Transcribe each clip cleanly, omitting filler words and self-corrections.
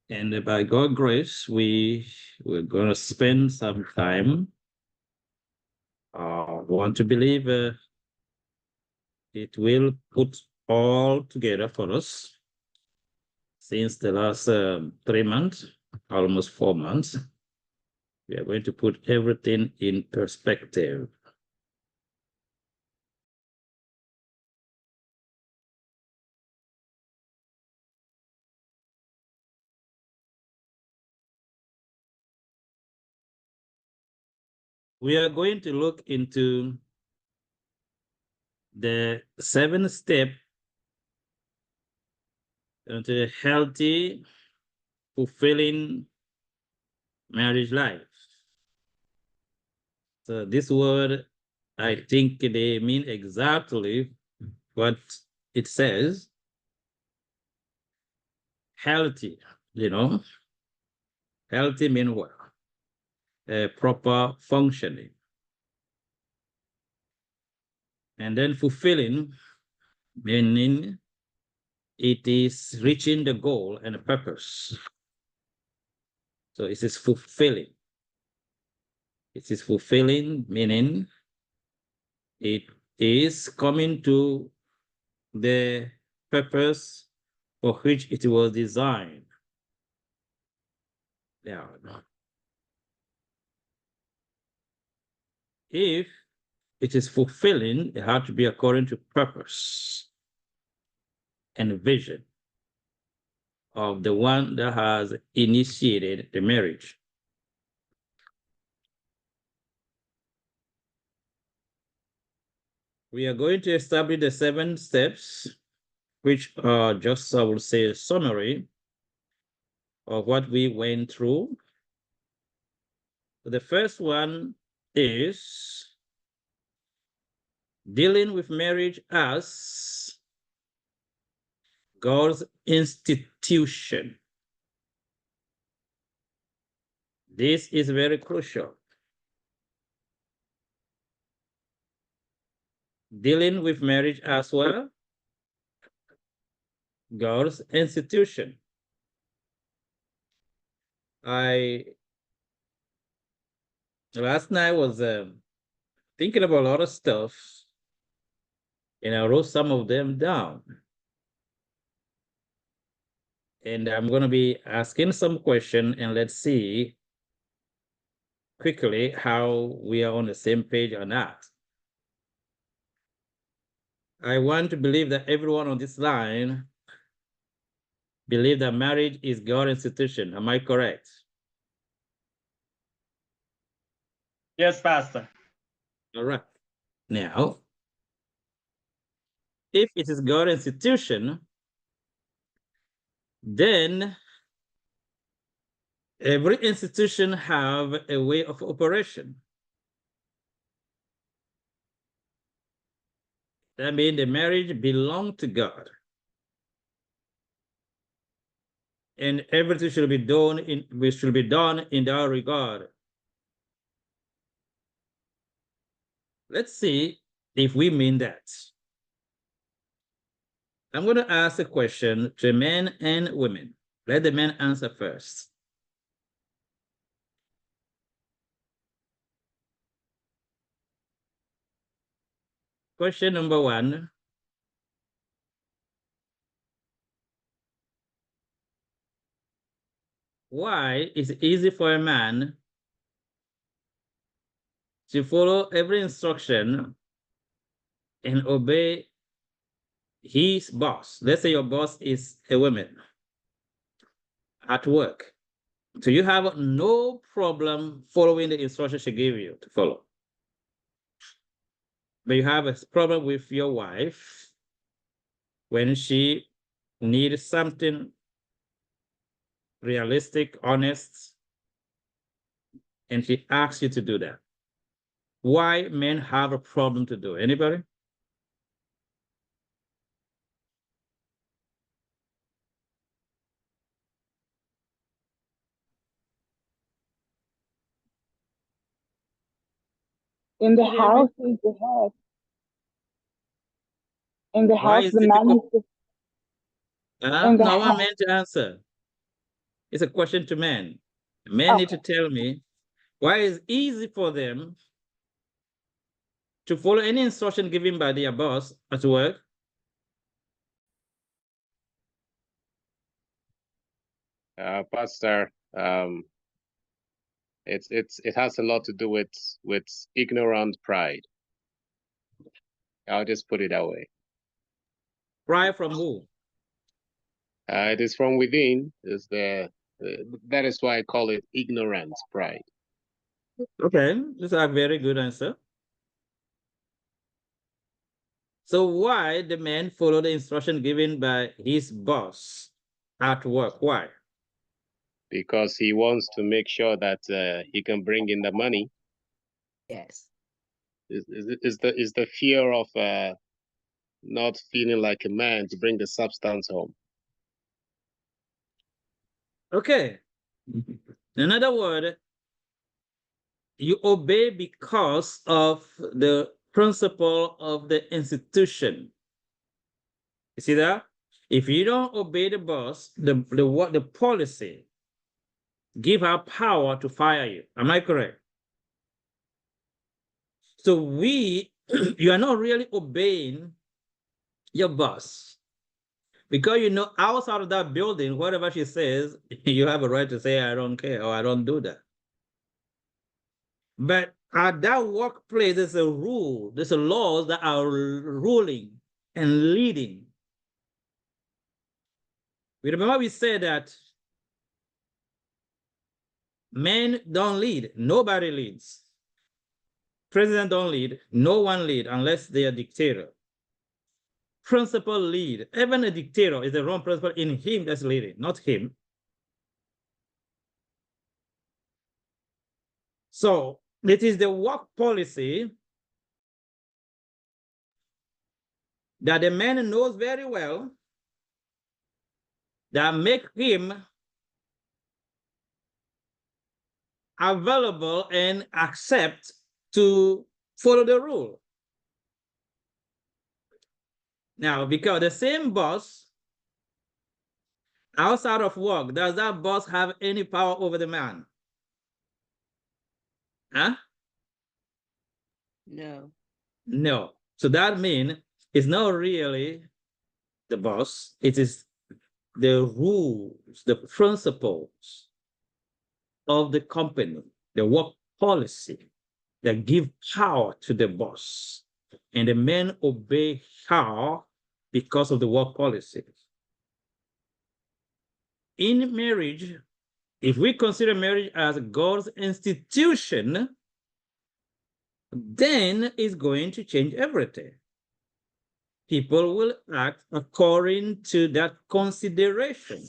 And by God's grace, we're going to spend some time. Want to believe it will put all together for us since the last 3 months, almost 4 months. We are going to put everything in perspective. We are going to look into the 7-step into a healthy, fulfilling marriage life. So this word, I think they mean exactly what it says. Healthy, healthy means what? Proper functioning. And then fulfilling, meaning it is reaching the goal and the purpose. So it is fulfilling. It is fulfilling, meaning it is coming to the purpose for which it was designed. Now, if it is fulfilling, it has to be according to purpose and vision of the one that has initiated the marriage. We are going to establish the 7 steps, which are just, I will say, a summary of what we went through. The first one is dealing with marriage as God's institution. This is very crucial. Dealing with marriage as well, God's institution. Last night was thinking about a lot of stuff, and I wrote some of them down. And I'm going to be asking some question, and let's see quickly how we are on the same page or not. I want to believe that everyone on this line believe that marriage is God's institution. Am I correct? Yes, Pastor. All right. Now, if it is God's institution, then every institution have a way of operation. That means the marriage belongs to God. And everything should be done in that regard. Let's see if we mean that. I'm going to ask a question to men and women. Let the men answer first. Question number 1. Why is it easy for a man to follow every instruction and obey his boss? Let's say your boss is a woman at work. So you have no problem following the instructions she gave you to follow. But you have a problem with your wife when she needs something realistic, honest, and she asks you to do that. Why men have a problem to do? Anybody? In the house is the head. In the Why house, is the it man difficult? is the in the No one house. meant to answer. It's a question to men. Men need to tell me why it's easy for them to follow any instruction given by their boss at work. Pastor, it has a lot to do with ignorant pride. I'll just put it that way. Pride from who? It is from within. That is why I call it ignorant pride. Okay, this is a very good answer. So why the man follow the instruction given by his boss at work? Why? Because he wants to make sure that he can bring in the money. Yes. Is the fear of not feeling like a man to bring the substance home. Okay. In other words, you obey because of the principle of the institution. You see that? If you don't obey the boss, the policy give her power to fire you. Am I correct? So you are not really obeying your boss because you know outside of that building, whatever she says, you have a right to say, I don't care or I don't do that. But at that workplace, there's a rule, there's a laws that are ruling and leading. We remember we said that men don't lead, nobody leads. President don't lead, no one lead unless they are dictator. Principal lead, even a dictator is the wrong principle in him that's leading, not him. So it is the work policy that the man knows very well that make him available and accept to follow the rule. Now, because the same boss outside of work, does that boss have any power over the man? Huh? No. No. So that means it's not really the boss, it is the rules, the principles of the company, the work policy that give power to the boss. And the men obey her because of the work policy. In marriage, if we consider marriage as God's institution, then it's going to change everything. People will act according to that consideration.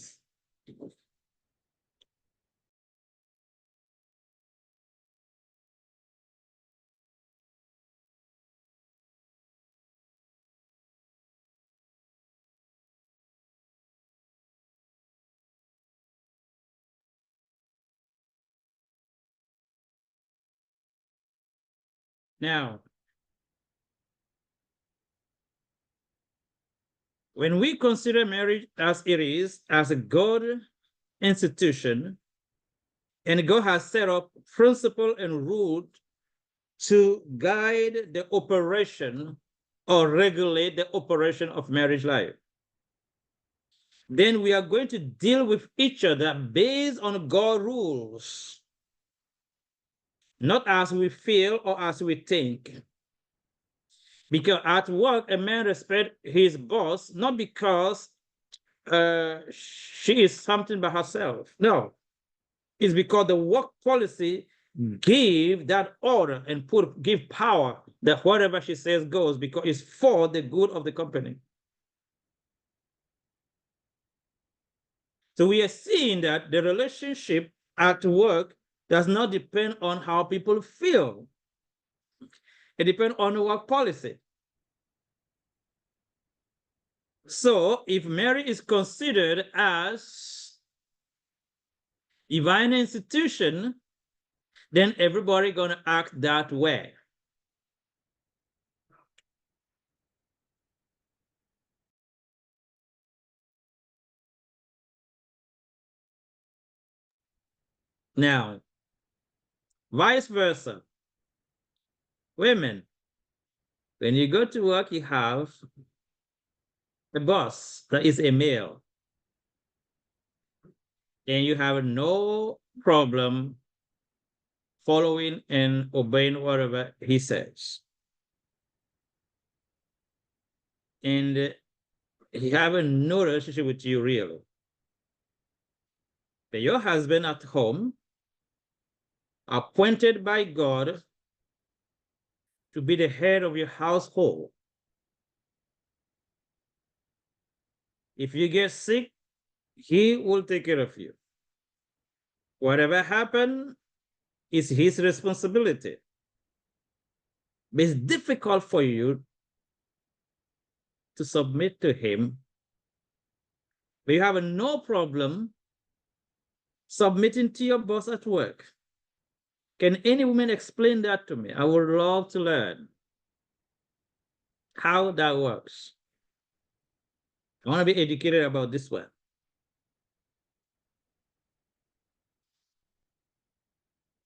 Now, when we consider marriage as it is, as a God institution, and God has set up principle and rule to guide the operation or regulate the operation of marriage life, then we are going to deal with each other based on God rules, not as we feel or as we think. Because at work, a man respects his boss, not because she is something by herself. No, it's because the work policy give that order and give power that whatever she says goes, because it's for the good of the company. So we are seeing that the relationship at work does not depend on how people feel. It depends on the work policy. So if marriage is considered as divine institution, then everybody gonna act that way. Now, vice versa. Women, when you go to work, you have a boss that is a male. And you have no problem following and obeying whatever he says. And he have no relationship with you really. But your husband at home, appointed by God to be the head of your household. If you get sick, he will take care of you. Whatever happens is his responsibility. But it's difficult for you to submit to him. But you have no problem submitting to your boss at work. Can any woman explain that to me? I would love to learn how that works. I want to be educated about this one.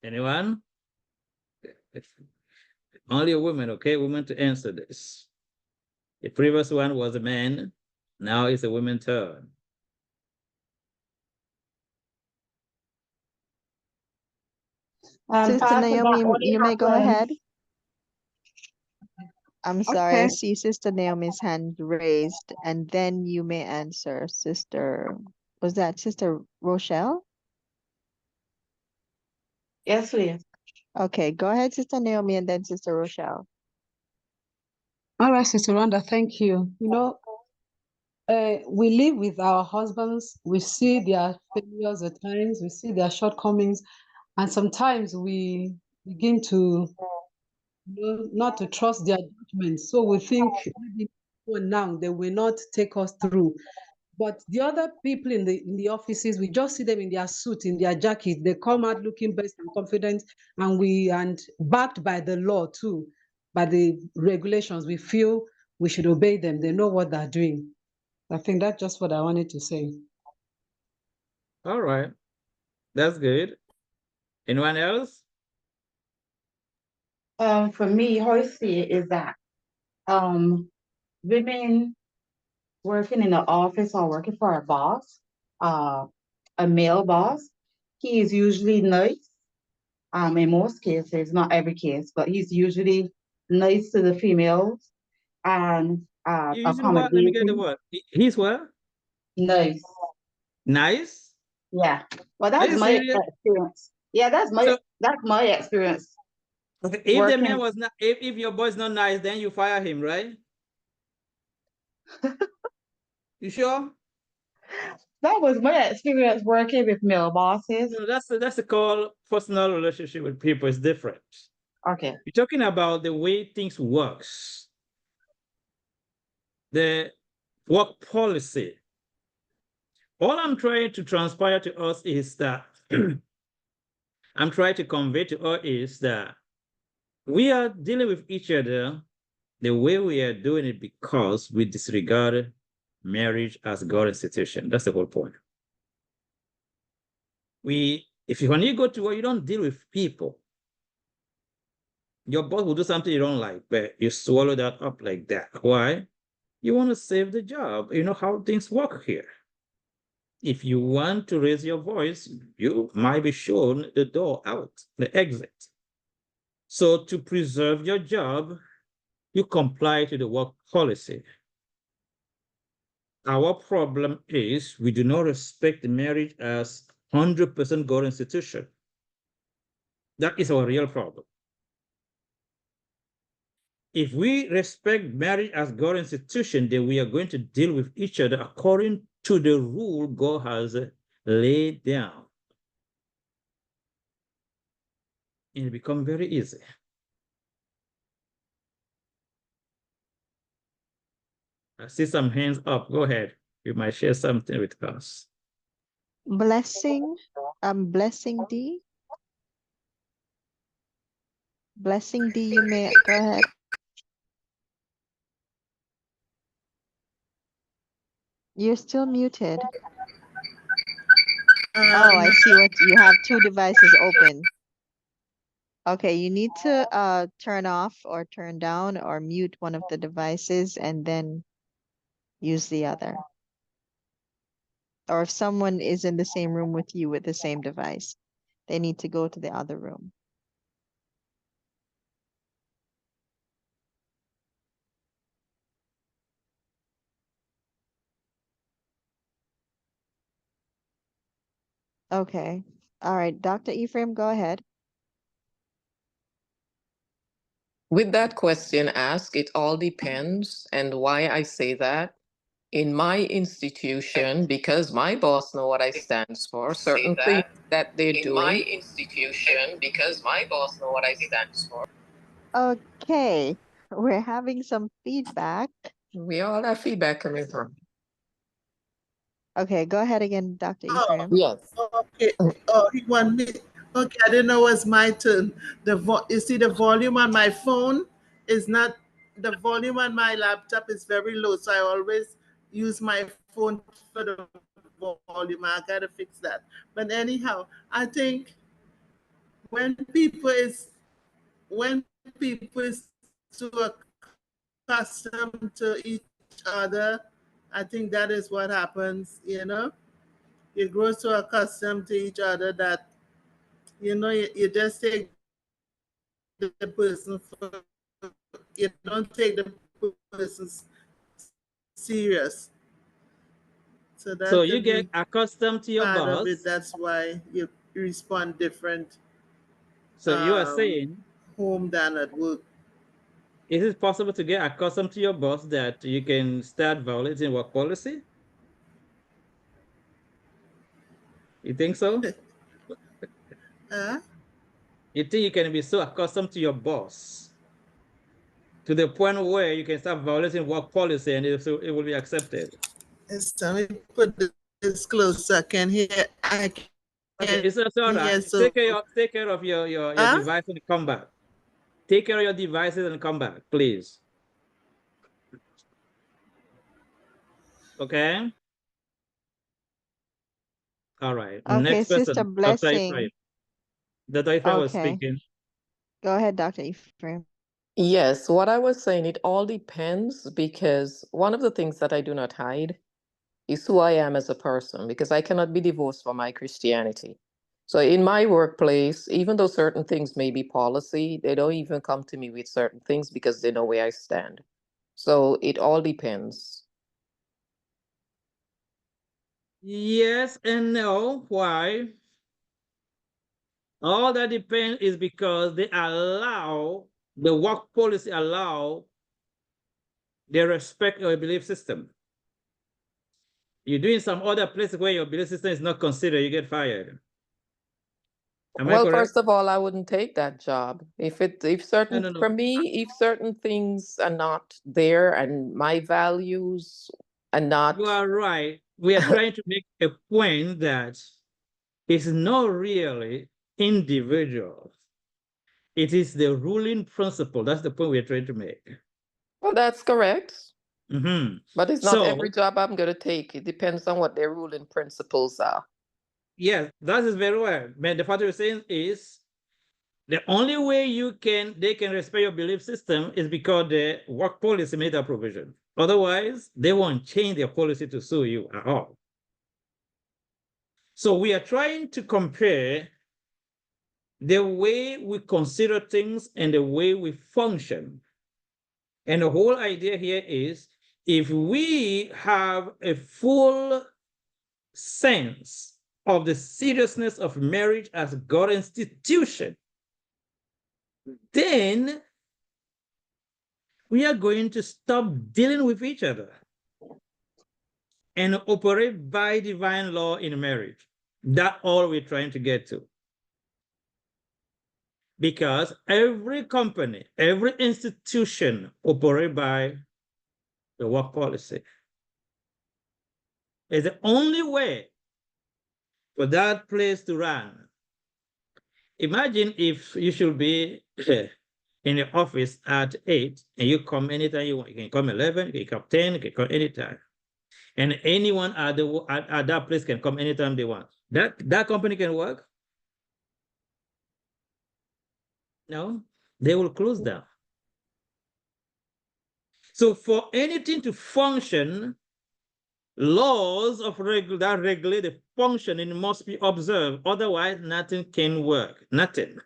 Anyone? Only a woman, okay? Woman to answer this. The previous one was a man. Now it's a woman's turn. Sister Pastor, Naomi, that only you may go happens. ahead. I'm sorry, I Okay. see Sister Naomi's hand raised, and then you may answer, Sister. Was that Sister Rochelle? Yes, please. Okay, go ahead, Sister Naomi, and then Sister Rochelle. All right, Sister Rhonda, thank you. You know, we live with our husbands, we see their failures at times, we see their shortcomings, and sometimes we begin to not to trust their judgment. So we think maybe for now they will not take us through. But the other people in the offices, we just see them in their suit, in their jacket. They come out looking best and confident, and backed by the law too, by the regulations. We feel we should obey them. They know what they're doing. I think that's just what I wanted to say. All right. That's good. Anyone else? For me, how I see it is that women working in the office or working for a boss, a male boss, he is usually nice. In most cases, not every case, but he's usually nice to the females and You usually what? Let me get the accommodating. word. He's what? Nice. Nice? Yeah. Well, Are that's you my serious? experience. Yeah, So that's my experience okay, if the man working. was not, if your boy's not nice, then you fire him, right? You sure? That was my experience working with male bosses. No, that's a call personal relationship with people is different. Okay. You're talking about the way things works, the work policy. All I'm trying to transpire to us is that I'm trying to convey to us is that we are dealing with each other the way we are doing it because we disregard marriage as God's institution. That's the whole point. When you go to work, you don't deal with people. Your boss will do something you don't like, but you swallow that up like that. Why? You want to save the job. You know how things work here. If you want to raise your voice, you might be shown the door out, the exit. So to preserve your job, you comply to the work policy. Our problem is we do not respect marriage as 100% God institution. That is our real problem. If we respect marriage as God institution, then we are going to deal with each other according to the rule God has laid down. And it becomes very easy. I see some hands up. Go ahead. You might share something with us. Blessing, Blessing D. Blessing D, you may go ahead. You're still muted. Oh, I see what you have two devices open. Okay, you need to turn off or turn down or mute one of the devices and then use the other. Or if someone is in the same room with you with the same device, they need to go to the other room. Okay. All right, Dr. Ephraim, go ahead. With that question asked, it all depends. And why I say that, in my institution, because my boss know what I stands for, certain things that they're in my doing. institution, because my boss know what I stands for. Okay, we're having some feedback. We all have feedback coming from. Okay, go ahead again, Dr. Ephraim. Yes. Okay. Oh, he want me. Okay, I didn't know it was my turn. You see, the volume on my phone is not. The volume on my laptop is very low, so I always use my phone for the volume. I gotta fix that. But anyhow, I think when people is too accustomed to each other, I think that is what happens. You grow so accustomed to each other that you just take the person for, you don't take the person serious. So So that you could get be accustomed to your part of it. boss. That's why you respond different So you are saying, home than at work. is it possible to get accustomed to your boss that you can start violating work policy? You think so? Huh? You think you can be so accustomed to your boss to the point where you can start violating work policy and it will be accepted? Let me put this closer. I can hear. I can Okay, it's all right. hear. So, Take care of your huh? device and come back. Take care of your devices and come back, please. Okay. All right. Okay, Next Sister person, Dr. Ephraim. Blessing. Dr. Ephraim was Okay, speaking. go ahead, Dr. Ephraim. Yes, what I was saying, it all depends, because one of the things that I do not hide is who I am as a person, because I cannot be divorced from my Christianity. So in my workplace, even though certain things may be policy, they don't even come to me with certain things because they know where I stand. So it all depends. Yes and no. Why? All that depends is because the work policy allow they respect your belief system. You're doing some other place where your belief system is not considered, you get fired. Am I Well, correct? first of all, I wouldn't take that job. If certain, No. for me, if certain things are not there and my values are You not, are right. We are trying to make a point that it's not really individual. It is the ruling principle. That's the point we're trying to make. well, that's correct. Mm-hmm. But it's not So, every job I'm going to take. It depends on what their ruling principles are. yes, that is very well. But the fact you're saying is the only way they can respect your belief system is because the work policy made that provision. Otherwise, they won't change their policy to sue you at all. So we are trying to compare the way we consider things and the way we function. And the whole idea here is if we have a full sense of the seriousness of marriage as God institution, then we are going to stop dealing with each other and operate by divine law in marriage. That's all we're trying to get to. Because every company, every institution operate by the work policy. It's the only way for that place to run. Imagine if you should be in the office at 8 and you come anytime you want. You can come 11, you can come 10, you can come anytime. And anyone at that place can come anytime they want. That company can work? No, they will close down. So for anything to function, laws that regulate the functioning must be observed. Otherwise, nothing can work. Nothing.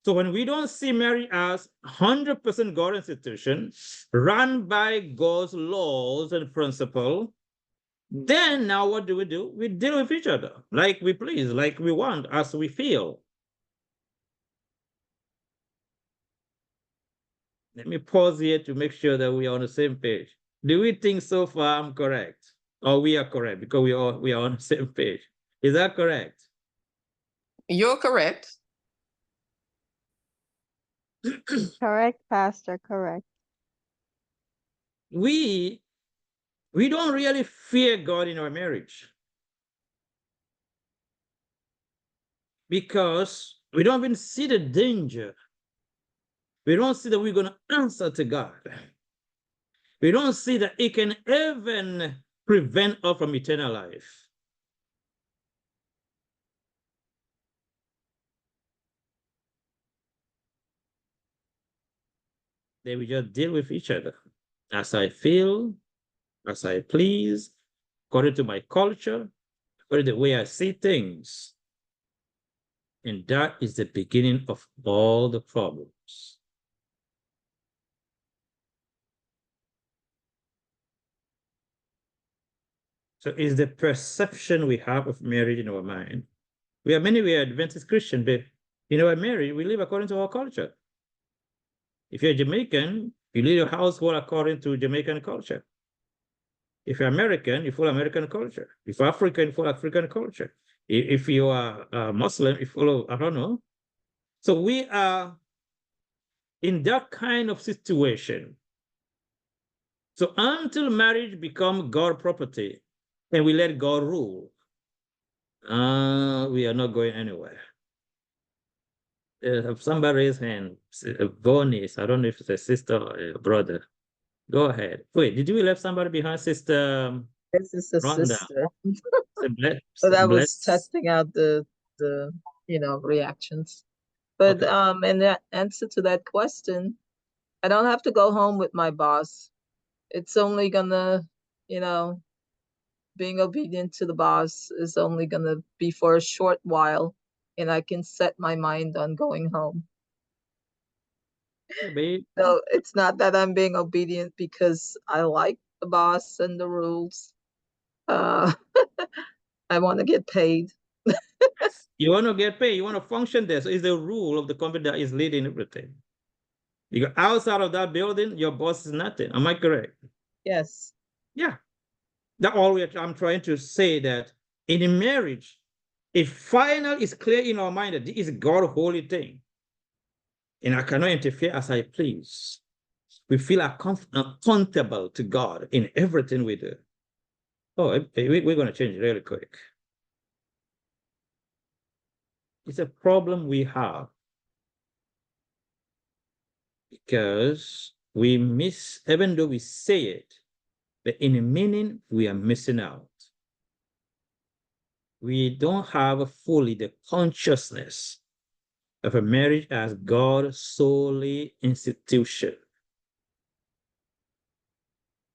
So when we don't see marriage as 100% God institution, run by God's laws and principle, then now what do? We deal with each other like we please, like we want, as we feel. Let me pause here to make sure that we are on the same page. Do we think so far I'm correct? Or we are correct because we are on the same page? Is that correct? You're correct. Correct, Pastor, correct. We don't really fear God in our marriage because we don't even see the danger. We don't see that we're going to answer to God. We don't see that it can even prevent us from eternal life. Then we just deal with each other as I feel, as I please, according to my culture, according to the way I see things. And that is the beginning of all the problems. So it's the perception we have of marriage in our mind. We are Adventist Christian, but in our marriage, we live according to our culture. If you're Jamaican, you live your household according to Jamaican culture. If you're American, you follow American culture. If you're African, you follow African culture. If you are Muslim, you follow, I don't know. So we are in that kind of situation. So until marriage becomes God property and we let God rule, we are not going anywhere. Somebody raise hand. Bonnie, I don't know if it's a sister or a brother. Go ahead. Wait, did you leave somebody behind, Sister This is a Rhonda? sister. Bless, But I was bless. testing out the reactions. But Okay. in that answer to that question, I don't have to go home with my boss. It's only gonna, being obedient to the boss is only gonna be for a short while, and I can set my mind on going home. Yeah, babe. So it's not that I'm being obedient because I like the boss and the rules. I want to get paid. You want to get paid, you want to function there. So it's the rule of the company that is leading everything. You go outside of that building, your boss is nothing. Am I correct? Yes. Yeah. That's all I'm trying to say, that in a marriage, if final is clear in our mind that this is God's holy thing, and I cannot interfere as I please, we feel accountable to God in everything we do. Oh, we're going to change really quick. It's a problem we have because we miss, even though we say it, but in a meaning, we are missing out. We don't have fully the consciousness of a marriage as God's solely institution.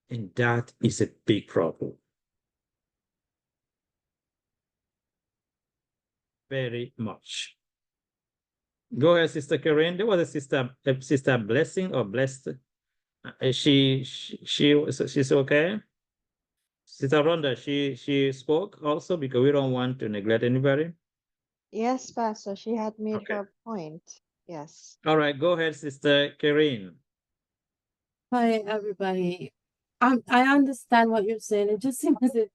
And that is a big problem. Very much. Go ahead, Sister Karen. There was a sister Blessing or Blessed. She's okay. Sister Rhonda, she spoke also because we don't want to neglect anybody. Yes, Pastor, she had made Okay. her point. Yes. All right, go ahead, Sister Karen. Hi, everybody. I understand what you're saying. It just seems as if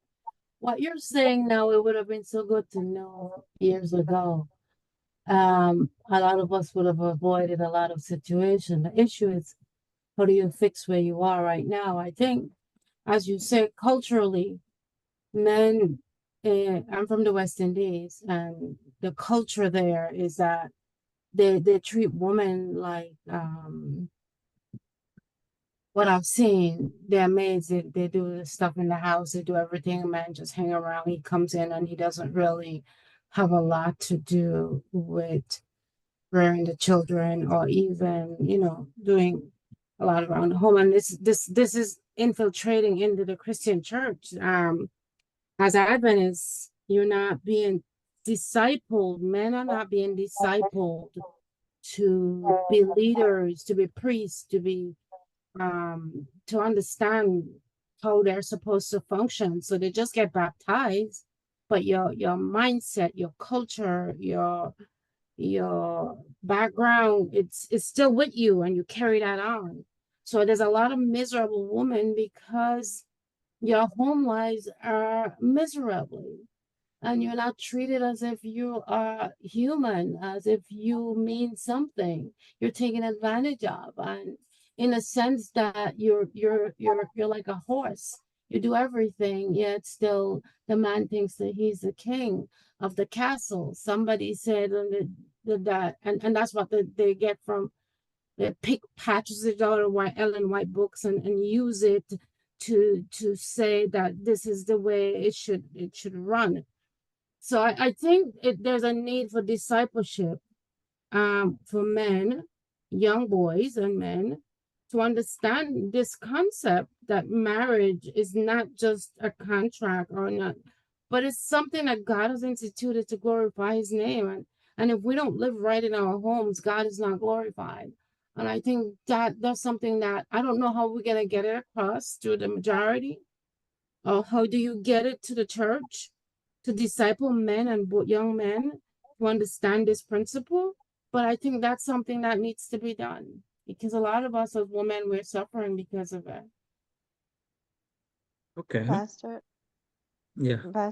what you're saying now, it would have been so good to know years ago. A lot of us would have avoided a lot of situations. The issue is, how do you fix where you are right now? I think, as you say, culturally, men, I'm from the West Indies, and the culture there is that they treat women like what I've seen, their maids, they do the stuff in the house, they do everything. A man just hang around. He comes in and he doesn't really have a lot to do with rearing the children or even, doing a lot around the home. And this is infiltrating into the Christian church. As Adventists, you're not being discipled. Men are not being discipled to be leaders, to be priests, to understand how they're supposed to function. So they just get baptized, but your mindset, your culture, your background, it's still with you and you carry that on. So there's a lot of miserable women because your home lives are miserable and you're not treated as if you are human, as if you mean something. You're taken advantage of, and in a sense that you're like a horse. You do everything, yet still the man thinks that he's the king of the castle. Somebody said that, and that's what they get from, they pick patches it out of Ellen White books and use it to say that this is the way it should run. So I think there's a need for discipleship for men, young boys and men, to understand this concept that marriage is not just a contract or not, but it's something that God has instituted to glorify his name. And if we don't live right in our homes, God is not glorified. And I think that's something that I don't know how we're going to get it across to the majority, or how do you get it to the church to disciple men and young men to understand this principle? But I think that's something that needs to be done because a lot of us as women, we're suffering because of it. Okay. Pastor, Yeah.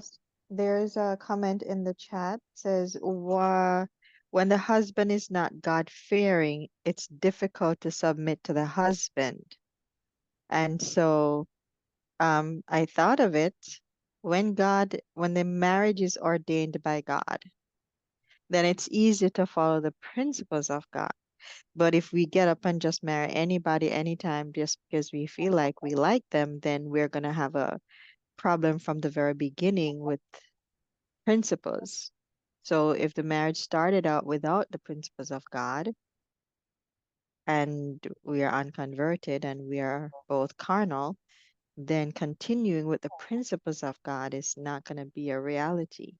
there's a comment in the chat says, when the husband is not God-fearing, it's difficult to submit to the husband. And so I thought of it, when the marriage is ordained by God, then it's easy to follow the principles of God. But if we get up and just marry anybody anytime just because we feel like we like them, then we're going to have a problem from the very beginning with principles. So if the marriage started out without the principles of God and we are unconverted and we are both carnal, then continuing with the principles of God is not going to be a reality.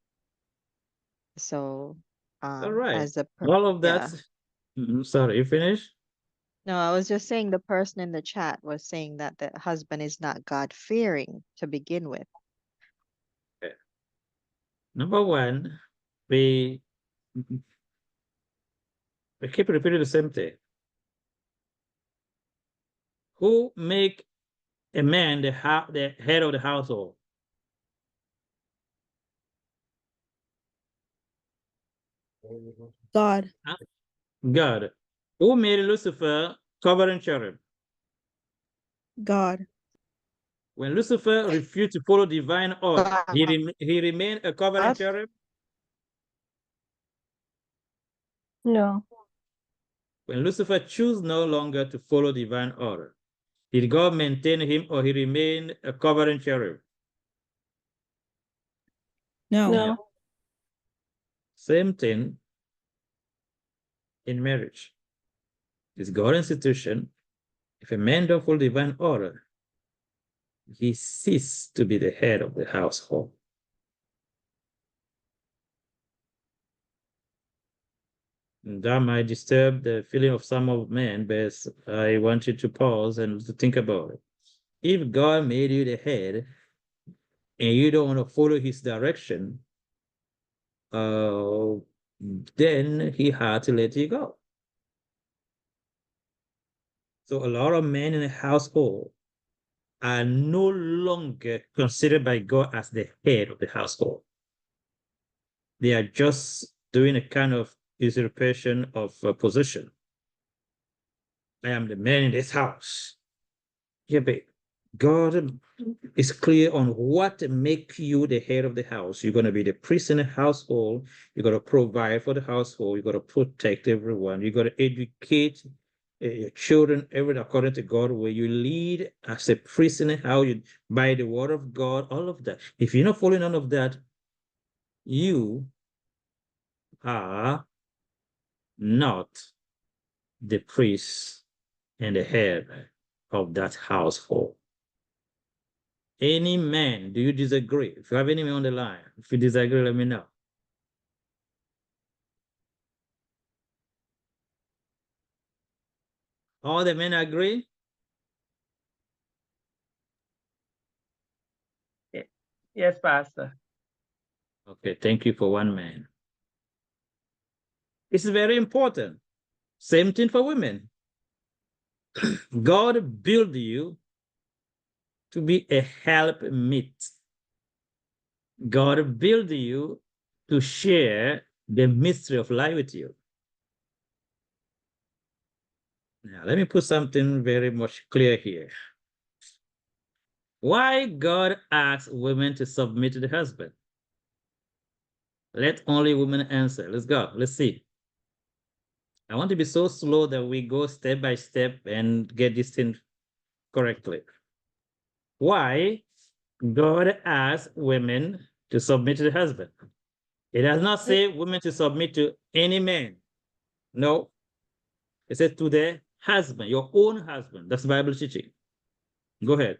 So, All right. as a All of yeah. that. Sorry, you finished? No, I was just saying the person in the chat was saying that the husband is not God-fearing to begin with. Okay. Number one, we keep repeating the same thing. Who make a man the head of the household? God. God. Who made Lucifer covering cherub? God. When Lucifer refused to follow divine order, he remained a covering God. cherub? No. When Lucifer chose no longer to follow divine order, did God maintain him or he remained a covering cherub? No. Yeah. Same thing in marriage. It's God's institution. If a man don't follow divine order, he ceases to be the head of the household. And that might disturb the feeling of some of men, but I want you to pause and to think about it. If God made you the head and you don't want to follow his direction, then he had to let you go. So a lot of men in a household are no longer considered by God as the head of the household. They are just doing a kind of usurpation of position. I am the man in this house. Yeah, but God is clear on what to make you the head of the house. You're going to be the priest in the household. You're going to provide for the household. You're going to protect everyone. You're going to educate your children, everything according to God, where you lead as a priest in how you by the word of God, all of that. If you're not following none of that, you are not the priest and the head of that household. Any man, do you disagree? If you have any man on the line, if you disagree, let me know. All the men agree? Yes, Pastor. Okay, thank you for one man. This is very important. Same thing for women. God built you to be a helpmeet. God built you to share the mystery of life with you. Now, let me put something very much clear here. Why God asks women to submit to the husband? Let only women answer. Let's go. Let's see. I want to be so slow that we go step by step and get this thing correctly. Why God asks women to submit to the husband? It does not say women to submit to any man. No. It says to the husband, your own husband. That's Bible teaching. Go ahead.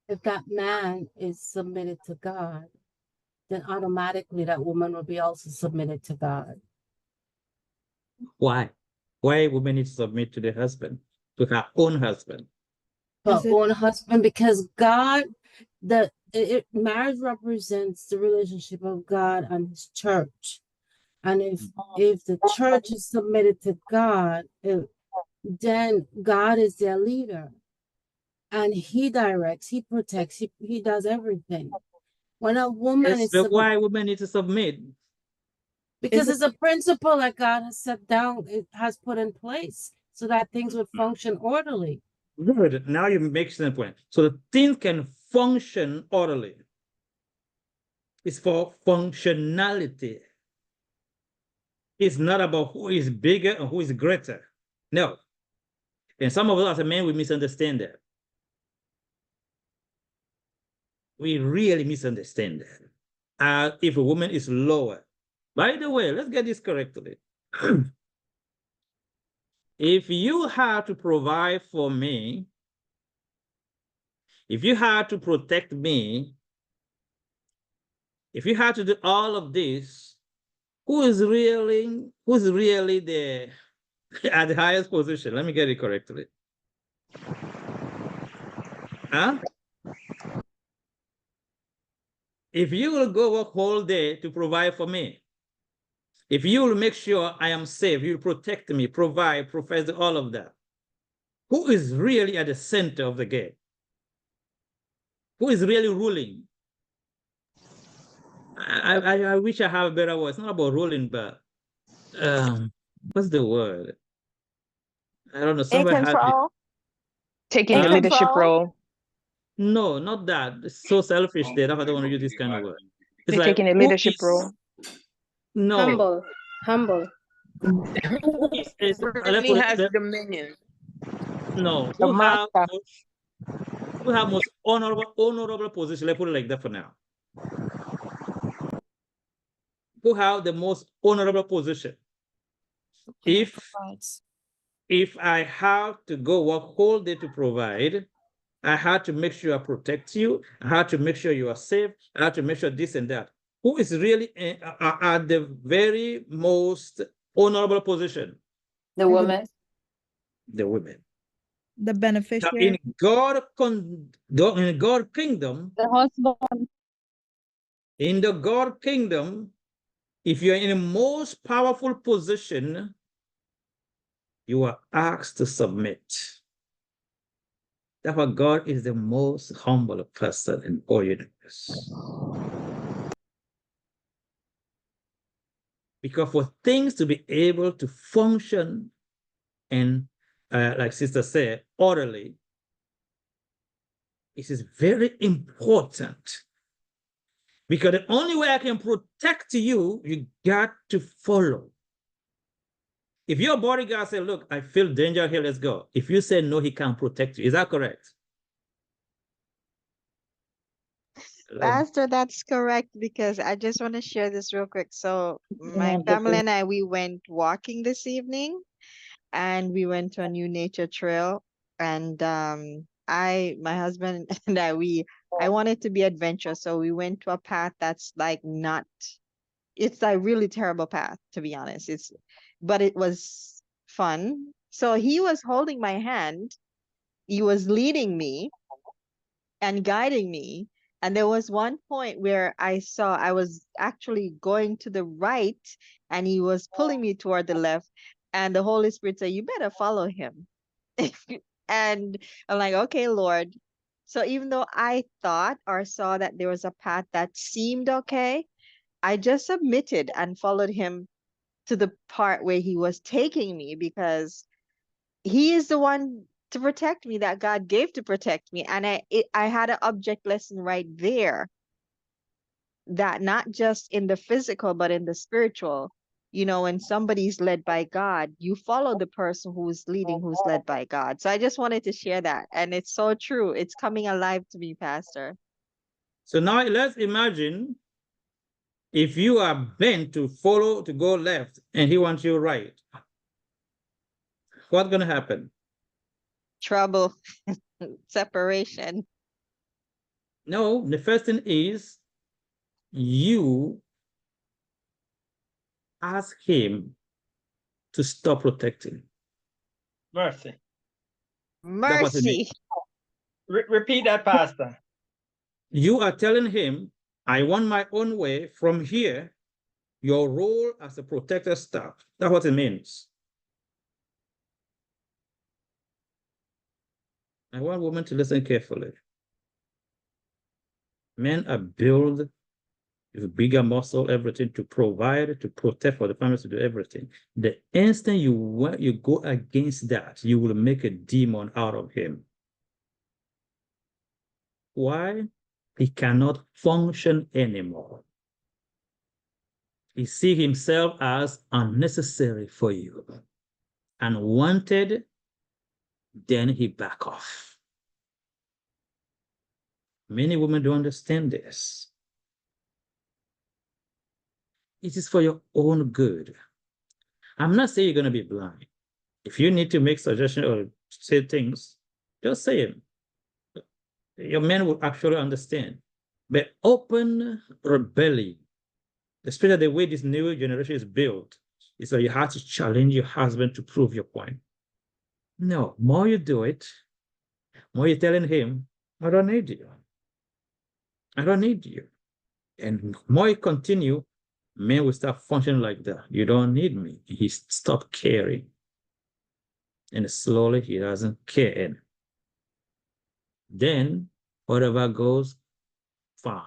If that man is submitted to God, then automatically that woman will be also submitted to God. Why? Why women need to submit to the husband, to her own husband? Her own husband, because God, marriage represents the relationship of God and his church. And if the church is submitted to God, then God is their leader. And he directs, he protects, he does everything. When a woman is why women need to submit? Because it's a principle that God has set down, it has put in place so that things would function orderly. Good. Now you make the point. So the thing can function orderly. It's for functionality. It's not about who is bigger and who is greater. No. And some of us as men, we misunderstand that. We really misunderstand that. If a woman is lower. By the way, let's get this correctly. If you have to provide for me, if you have to protect me, if you have to do all of this, who's really the at the highest position? Let me get it correctly. Huh? If you will go work whole day to provide for me, if you will make sure I am safe, you protect me, provide, profess all of that, who is really at the center of the game? Who is really ruling? I wish I have a better word. It's not about ruling, but what's the word? I don't know. Somebody has it. Taking the leadership role. No, not that. It's so selfish there. I don't want to use this kind of word. It's like Taking a leadership role. No. Humble. Really has dominion. No. The Who have most honorable position? Let's put it like that for now. Who have the most honorable position? If I have to go work whole day to provide, I had to make sure I protect you. I had to make sure you are safe. I had to make sure this and that. Who is really at the very most honorable position? The woman. The women. The Now, beneficiary. in God kingdom, The husband. in the God kingdom, if you're in the most powerful position, you are asked to submit. Therefore, God is the most humble person in all universe. Because for things to be able to function and, like Sister said, orderly, it is very important. Because the only way I can protect you, you got to follow. If your bodyguard say, look, I feel danger here, let's go. If you say no, he can't protect you. Is that correct? Hello? Pastor, that's correct because I just want to share this real quick. So my Yeah, family and I, we went walking this evening and we went to a new nature trail. And my husband and I wanted to be adventurous. So we went to a path that's like not, it's a really terrible path, to be honest. But it was fun. So he was holding my hand. He was leading me and guiding me. And there was one point where I was actually going to the right and he was pulling me toward the left. And the Holy Spirit said, you better follow him. And I'm like, okay, Lord. So even though I thought or saw that there was a path that seemed okay, I just submitted and followed him to the part where he was taking me because he is the one to protect me that God gave to protect me. And I had an object lesson right there that not just in the physical, but in the spiritual. You know, when somebody's led by God, you follow the person who's leading, who's led by God. So I just wanted to share that. And it's so true. It's coming alive to me, Pastor. So now let's imagine if you are bent to follow, to go left, and he wants you right. What's going to happen? Trouble, separation. No, the first thing is you ask him to stop protecting. Mercy. That's what it means. Mercy. Repeat that, Pastor. You are telling him, I want my own way from here. Your role as a protector stops. That's what it means. I want women to listen carefully. Men are built with bigger muscle, everything to provide, to protect, for the family, to do everything. The instant you go against that, you will make a demon out of him. Why? He cannot function anymore. He sees himself as unnecessary for you. And wanted, then he back off. Many women don't understand this. It is for your own good. I'm not saying you're going to be blind. If you need to make suggestions or say things, just say it. Your men will actually understand. But open rebellion, especially the way this new generation is built, is that you have to challenge your husband to prove your point. No, more you do it, more you're telling him, I don't need you. I don't need you. And more you continue, men will start functioning like that. You don't need me. He stopped caring. And slowly he doesn't care. Then whatever goes, fine.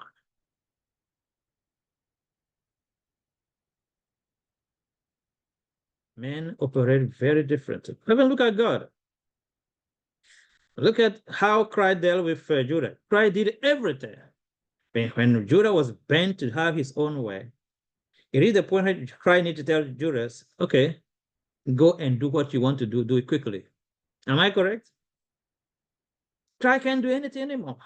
Men operate very differently. Even look at God. Look at how Christ dealt with Judah. Christ did everything. When Judah was bent to have his own way, it is the point where Christ needs to tell Judas, okay, go and do what you want to do it quickly. Am I correct? Christ can't do anything anymore.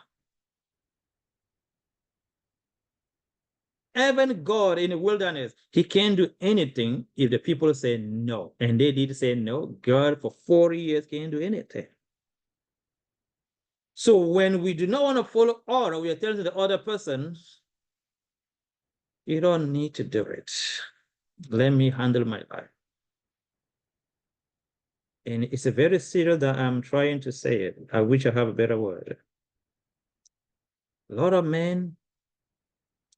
Even God in the wilderness, he can't do anything if the people say no. And they did say no. God for 40 years can't do anything. So when we do not want to follow order, we are telling the other person, you don't need to do it. Let me handle my life. And it's a very serious that I'm trying to say it. I wish I have a better word. A lot of men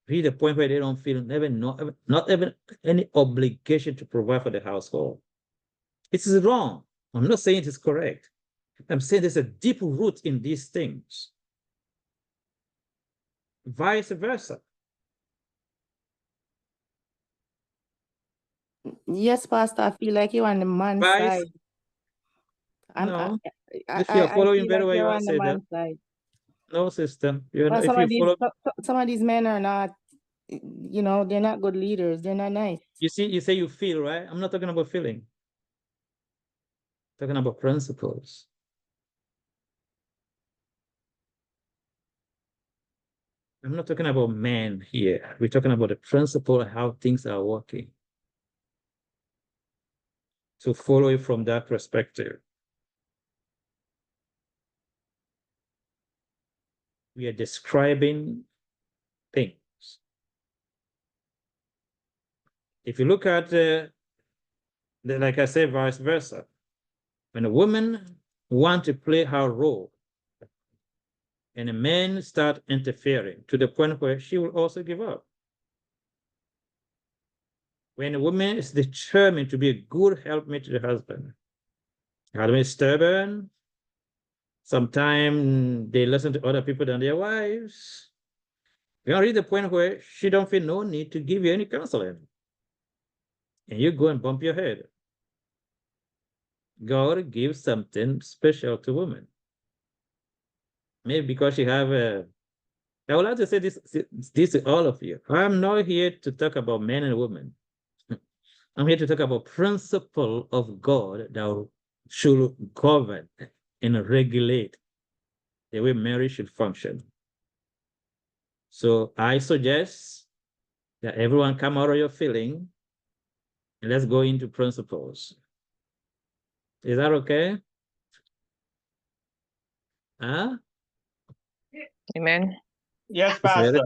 reach the point where they don't feel not even any obligation to provide for the household. It is wrong. I'm not saying it is correct. I'm saying there's a deep root in these things. Vice versa. Yes, Pastor, I feel like you're on the man's Vice, side. no. I If you're following feel very like well, you you're want on to the say that. man's side. No, sister. You're Well, not, if you follow, some of these men are not, they're not good leaders. They're not nice. you see, you say you feel, right? I'm not talking about feeling. Talking about principles. I'm not talking about men here. We're talking about the principle of how things are working. To follow it from that perspective. We are describing things. If you look at, like I said, vice versa, when a woman wants to play her role and a man start interfering to the point where she will also give up. When a woman is determined to be a good helpmate to the husband, the husband is stubborn, sometimes they listen to other people than their wives. You know, reach the point where she don't feel no need to give you any counseling. And you go and bump your head. God gives something special to women. Maybe because she have a, I would like to say this to all of you. I'm not here to talk about men and women. I'm here to talk about principle of God that should govern and regulate the way marriage should function. So I suggest that everyone come out of your feeling and let's go into principles. Is that okay? Huh? Amen. Yes, It's Pastor.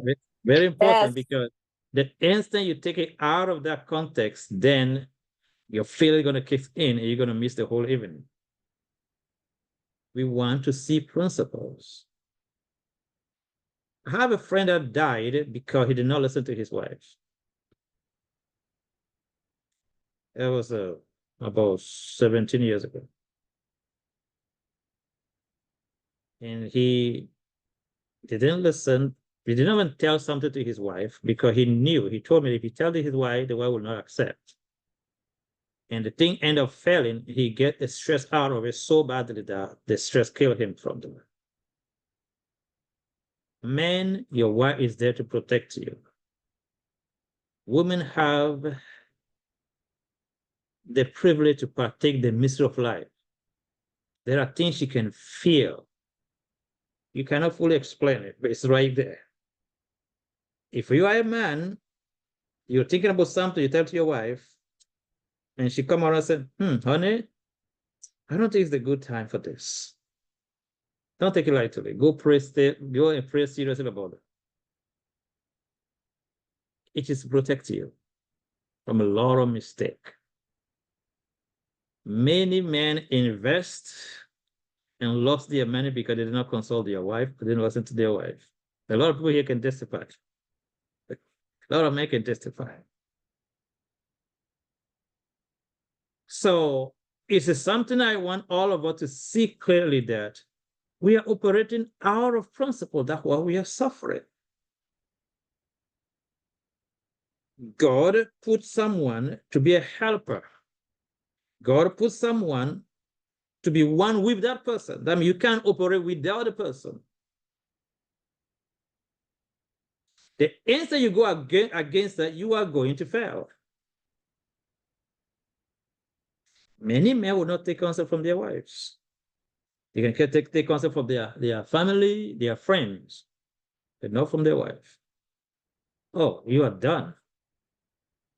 very important Yes. because the instant you take it out of that context, then your feeling is going to kick in and you're going to miss the whole evening. We want to see principles. I have a friend that died because he did not listen to his wife. That was about 17 years ago. And he didn't listen. He didn't even tell something to his wife because he knew, he told me if he tells his wife, the wife will not accept. And the thing ended up failing. He get the stress out of it so badly that the stress killed him from the. Men, your wife is there to protect you. Women have the privilege to partake the mystery of life. There are things you can feel. You cannot fully explain it, but it's right there. If you are a man, you're thinking about something, you tell to your wife, and she come around and said, honey, I don't think it's a good time for this. Don't take it lightly. Go and pray seriously about it. It is to protect you from a lot of mistake. Many men invest and lost their money because they did not consult their wife, they didn't listen to their wife. A lot of people here can testify. A lot of men can testify. So it is something I want all of us to see clearly that we are operating out of principle. That's why we are suffering. God put someone to be a helper. God put someone to be one with that person. That means you can't operate without the person. The instant you go against that, you are going to fail. Many men will not take counsel from their wives. They can take counsel from their family, their friends, but not from their wife. Oh, you are done.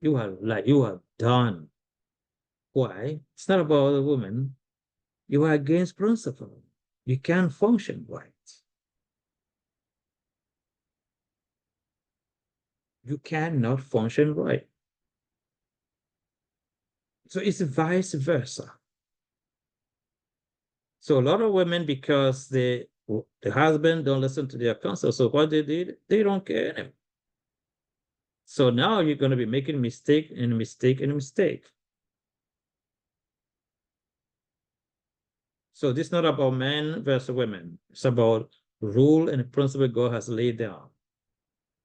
You are done. Why? It's not about the woman. You are against principle. You can't function right. You cannot function right. So it's vice versa. So a lot of women, because the husband don't listen to their counsel, so what they did, they don't care anymore. So now you're going to be making mistake and mistake and mistake. So this is not about men versus women. It's about rule and principle God has laid down.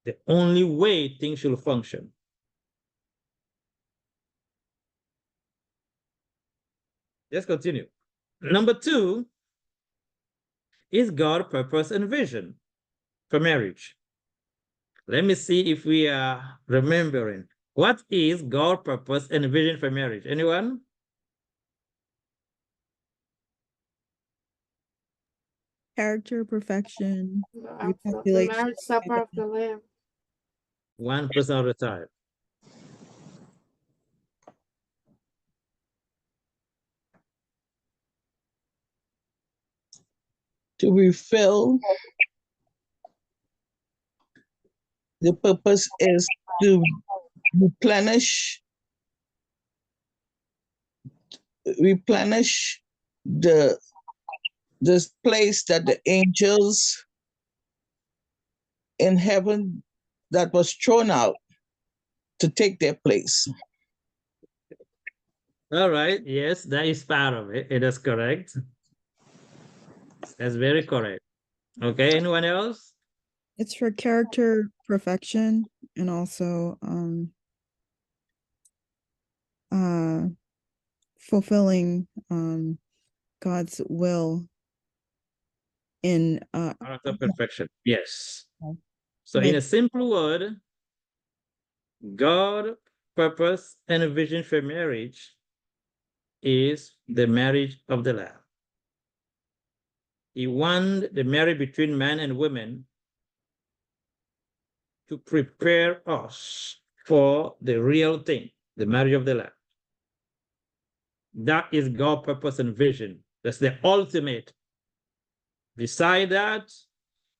The only way things should function. Let's continue. Number 2 is God's purpose and vision for marriage. Let me see if we are remembering. What is God's purpose and vision for marriage? Anyone? character, perfection, The repopulation. marriage supper of the Lamb. 1% of the time. To refill. The purpose is to replenish the this place that the angels in heaven that was thrown out to take their place. All right. Yes, that is part of it. It is correct. That's very correct. Okay. Anyone else? It's for character perfection and also fulfilling God's will in Character perfection. Yes. Okay. So, in Like- a simple word, God, purpose, and a vision for marriage is the marriage of the Lamb. He wanted the marriage between man and woman to prepare us for the real thing, the marriage of the Lamb. That is God's purpose and vision. That's the ultimate. Beside that,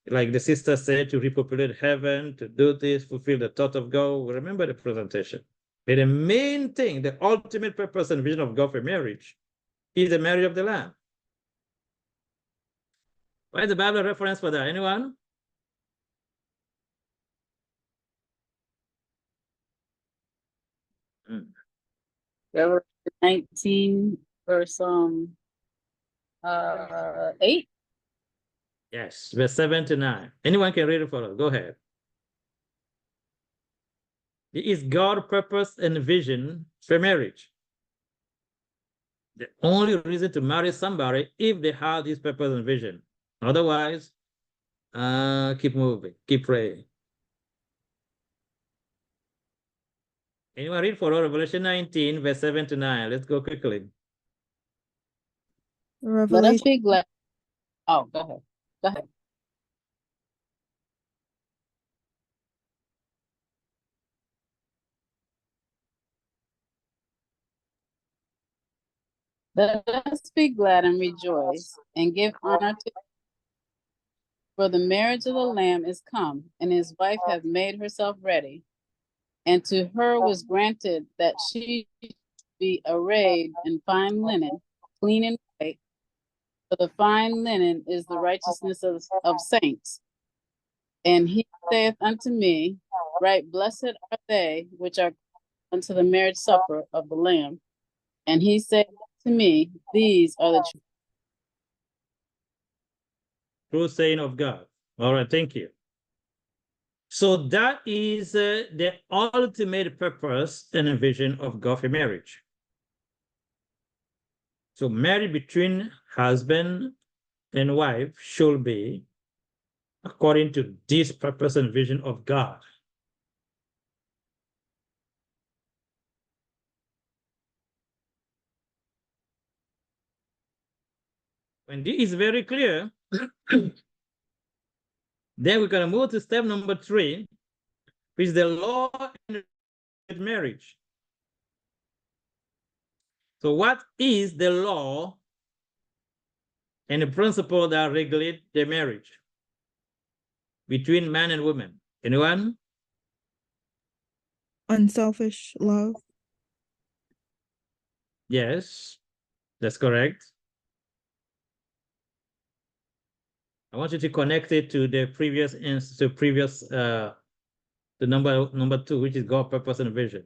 like the sister said, to repopulate heaven, to do this, fulfill the thought of God. Remember the presentation. But the main thing, the ultimate purpose and vision of God for marriage is the marriage of the Lamb. What is the Bible reference for that? Anyone? Revelation 19, verse 8. Yes, verse 7 to 9. Anyone can read it for us. Go ahead. It is God's purpose and vision for marriage. The only reason to marry somebody if they have this purpose and vision. Otherwise, keep moving, keep praying. Anyone read for us Revelation 19, verse 7 to 9? Let's go quickly. Let us be glad. Oh, go ahead. Go ahead. Let us be glad and rejoice and give honor to, for the marriage of the Lamb is come, and his wife hath made herself ready. And to her was granted that she be arrayed in fine linen, clean and white. For the fine linen is the righteousness of saints. And he saith unto me, right blessed are they which are unto the marriage supper of the Lamb. And he said to me, these are the True saying of God. All right, thank you. So that is the ultimate purpose and vision of God for marriage. So marriage between husband and wife should be according to this purpose and vision of God. When this is very clear, then we're going to move to step number 3, which is the law in marriage. So what is the law and the principle that regulate the marriage between man and woman? Anyone? Unselfish love. Yes, that's correct. I want you to connect it to the previous the number 2, which is God, purpose, and vision.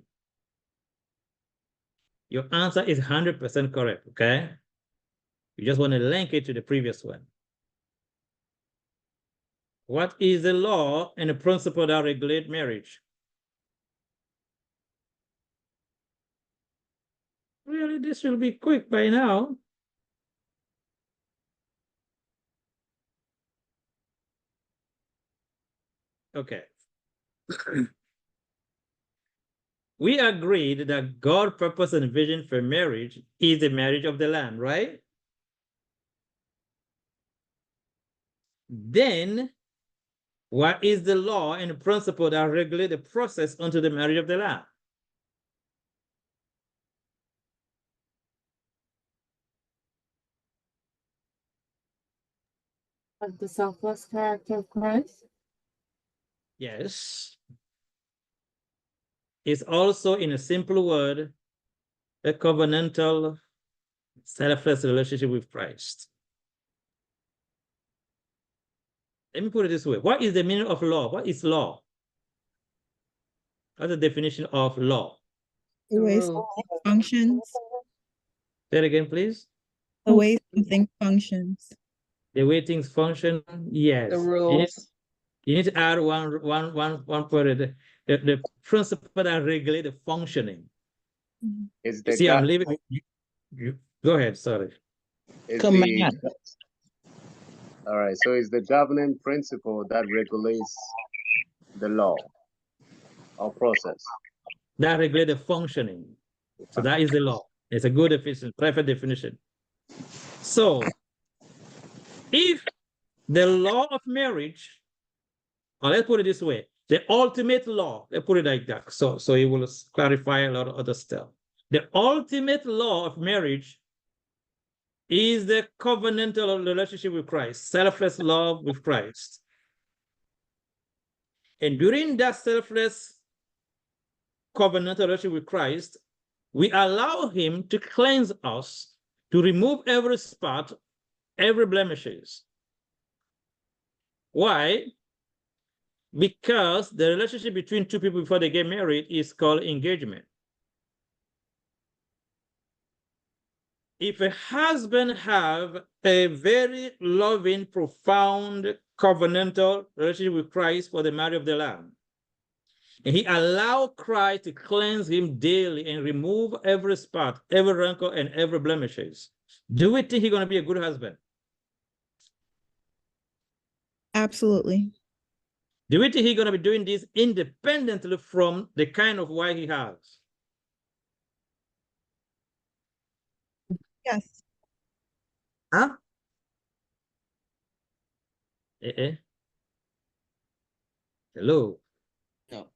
Your answer is 100% correct, okay? You just want to link it to the previous one. What is the law and the principle that regulate marriage? Really, this will be quick by now. Okay. We agreed that God's purpose and vision for marriage is the marriage of the Lamb, right? then what is the law and the principle that regulate the process unto the marriage of the Lamb? Of the selfless character of Christ. Yes. It's also, in a simple word, a covenantal, selfless relationship with Christ. Let me put it this way. What is the meaning of law? What is law? What's the definition of law? The way something functions. Say it again, please. The way something functions. The way things function, yes. The rules. You need to add one point. The principle that regulate the functioning. Is You the see, I'm gov- leaving. Go ahead. Sorry. is Command. all right. So it's the governing principle that regulates the law or process. That regulate the functioning. So that is the law. It's a good definition, perfect definition. So if the law of marriage, or let's put it this way, the ultimate law, let's put it like that. So it will clarify a lot of other stuff. The ultimate law of marriage is the covenantal relationship with Christ, selfless love with Christ. And during that selfless covenantal relationship with Christ, we allow him to cleanse us, to remove every spot, every blemishes. Why? Because the relationship between two people before they get married is called engagement. If a husband have a very loving, profound, covenantal relationship with Christ for the marriage of the Lamb, and he allowed Christ to cleanse him daily and remove every spot, every wrinkle, and every blemishes, do we think he's going to be a good husband? Absolutely. Do we think he's going to be doing this independently from the kind of wife he has? Yes. Huh? Hello. No.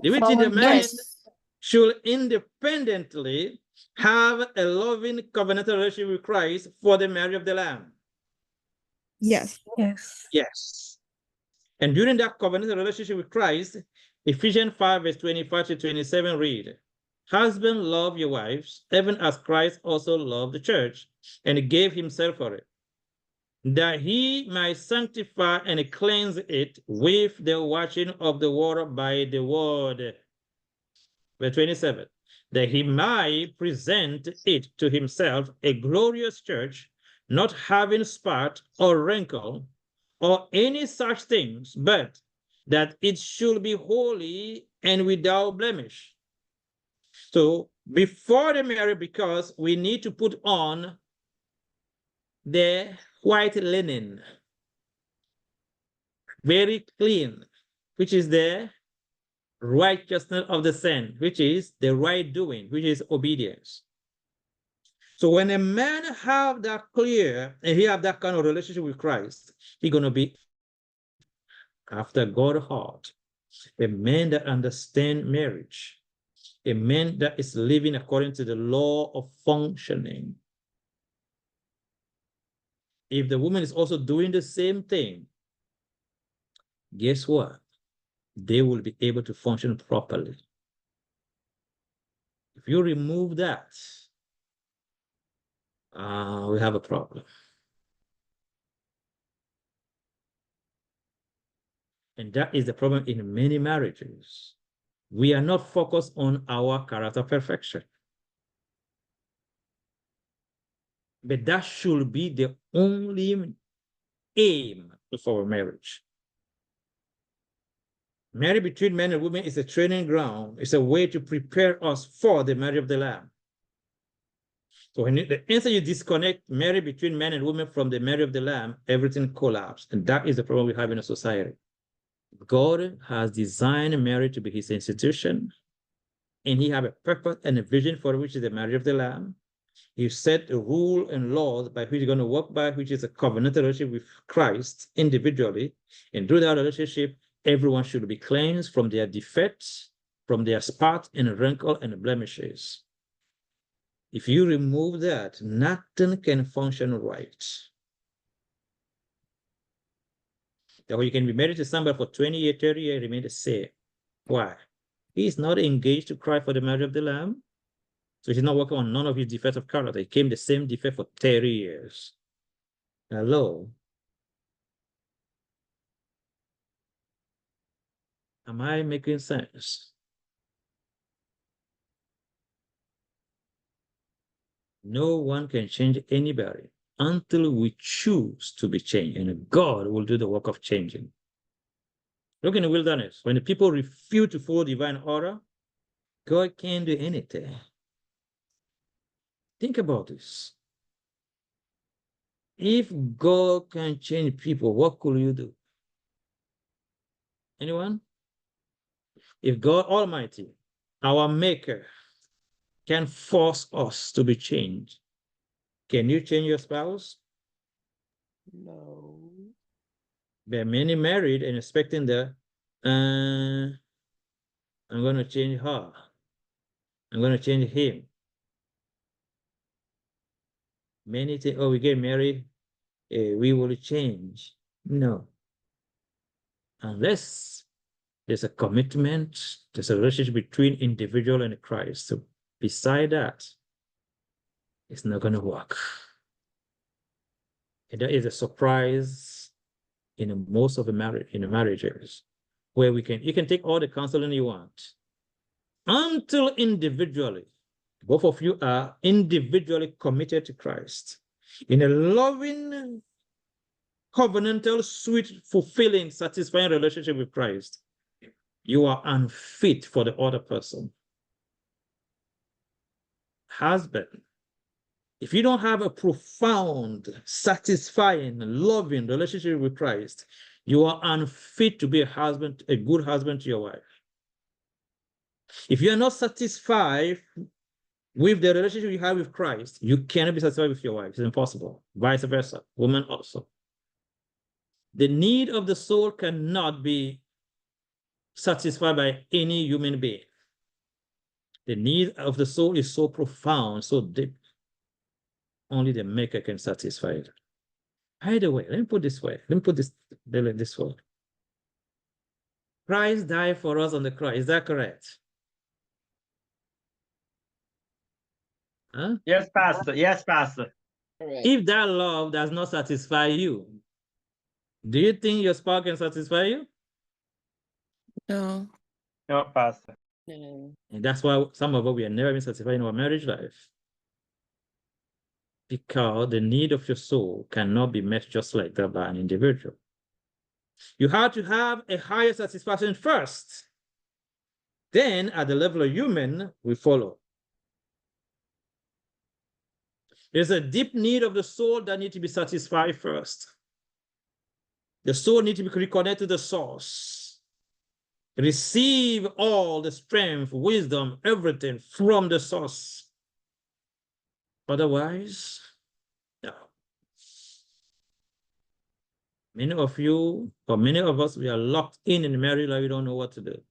Do we think the man Yes. should independently have a loving covenantal relationship with Christ for the marriage of the Lamb? Yes. Yes. Yes. And during that covenantal relationship with Christ, Ephesians 5, verse 25 to 27 read, "Husband, love your wives, even as Christ also loved the church and gave himself for it, that he might sanctify and cleanse it with the washing of the water by the word." Verse 27, that he might present it to himself a glorious church, not having spot or wrinkle or any such things, but that it should be holy and without blemish. So before the marriage, because we need to put on the white linen, very clean, which is the righteousness of the saint, which is the right doing, which is obedience. So when a man have that clear and he have that kind of relationship with Christ, he's going to be after God's heart, a man that understands marriage, a man that is living according to the law of functioning. If the woman is also doing the same thing, guess what? They will be able to function properly. If you remove that, we have a problem. And that is the problem in many marriages. We are not focused on our character perfection. But that should be the only aim of our marriage. Marriage between men and women is a training ground. It's a way to prepare us for the marriage of the Lamb. So when the instant you disconnect marriage between men and women from the marriage of the Lamb, everything collapses. And that is the problem we have in a society. God has designed marriage to be his institution, and he has a purpose and a vision for which is the marriage of the Lamb. He set a rule and laws by which you're going to walk by, which is a covenantal relationship with Christ individually. And through that relationship, everyone should be cleansed from their defects, from their spot and wrinkle and blemishes. If you remove that, nothing can function right. Therefore, you can be married to somebody for 20 years, 30 years, remain the same. Why? He's not engaged to cry for the marriage of the Lamb. So he's not working on none of his defects of character. He came the same defect for 30 years. Hello? Am I making sense? No one can change anybody until we choose to be changed, and God will do the work of changing. Look in the wilderness. When the people refuse to follow divine order, God can't do anything. Think about this. If God can change people, what could you do? Anyone? If God Almighty, our Maker, can force us to be changed, can you change your spouse? No. There are many married and expecting the, I'm going to change her. I'm going to change him. Many think, oh, we get married, we will change. No. Unless there's a commitment, there's a relationship between individual and Christ. So beside that, it's not going to work. And that is a surprise in most of the marriages, where you can take all the counseling you want, until individually, both of you are individually committed to Christ in a loving, covenantal, sweet, fulfilling, satisfying relationship with Christ. You are unfit for the other person. Husband, if you don't have a profound, satisfying, loving relationship with Christ, you are unfit to be a husband, a good husband to your wife. If you are not satisfied with the relationship you have with Christ, you cannot be satisfied with your wife. It's impossible. Vice versa, women also. The need of the soul cannot be satisfied by any human being. The need of the soul is so profound, so deep. Only the Maker can satisfy it. Either way, let me put this way. Let me put this way. Christ died for us on the cross. Is that correct? Huh? Yes, Pastor. Yes, Pastor. If that love does not satisfy you, do you think your spouse can satisfy you? No. No, Pastor. No. And that's why some of us, we are never been satisfied in our marriage life. Because the need of your soul cannot be met just like that by an individual. You have to have a higher satisfaction first. Then at the level of human, we follow. There's a deep need of the soul that needs to be satisfied first. The soul needs to be reconnected to the source. Receive all the strength, wisdom, everything from the source. Otherwise, no. Many of you, or many of us, we are locked in marriage life, we don't know what to do.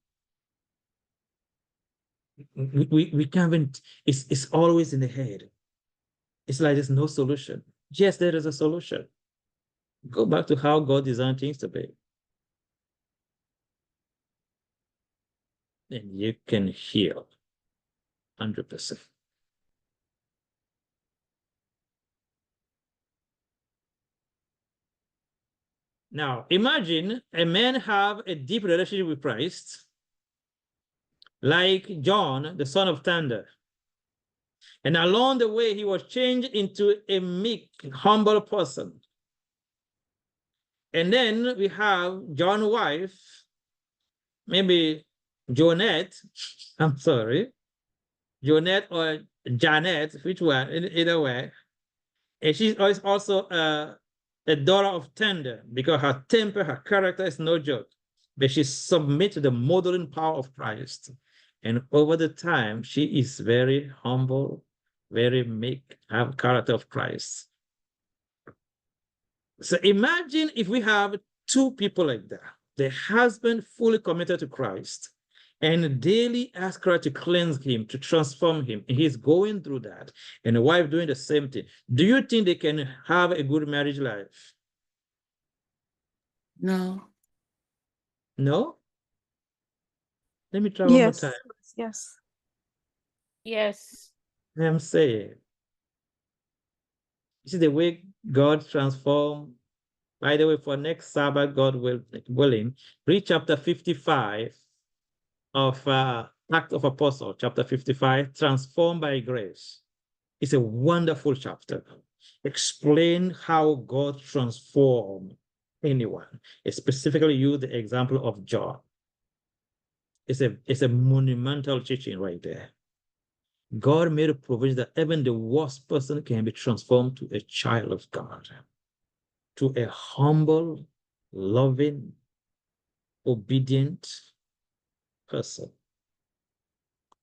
We can't even, it's always in the head. It's like there's no solution. Yes, there is a solution. Go back to how God designed things to be. And you can heal 100%. Now, imagine a man have a deep relationship with Christ, like John, the son of thunder. And along the way, he was changed into a meek, humble person. And then we have John's wife, maybe Jonette, I'm sorry, Jonette or Janet, which one, either way. And she's also a daughter of thunder, because her temper, her character is no joke. But she submits to the modeling power of Christ. And over the time, she is very humble, very meek, have character of Christ. So imagine if we have two people like that, the husband fully committed to Christ and daily ask her to cleanse him, to transform him. And he's going through that. And the wife doing the same thing. Do you think they can have a good marriage life? No. No? Let me try one more time. Yes. Yes. I'm saying, this is the way God transformed. By the way, for next Sabbath, God willing, read chapter 55 of Act of Apostle, chapter 55, Transformed by Grace. It's a wonderful chapter. Explain how God transformed anyone. It specifically use the example of John. It's a monumental teaching right there. God made a provision that even the worst person can be transformed to a child of God, to a humble, loving, obedient person.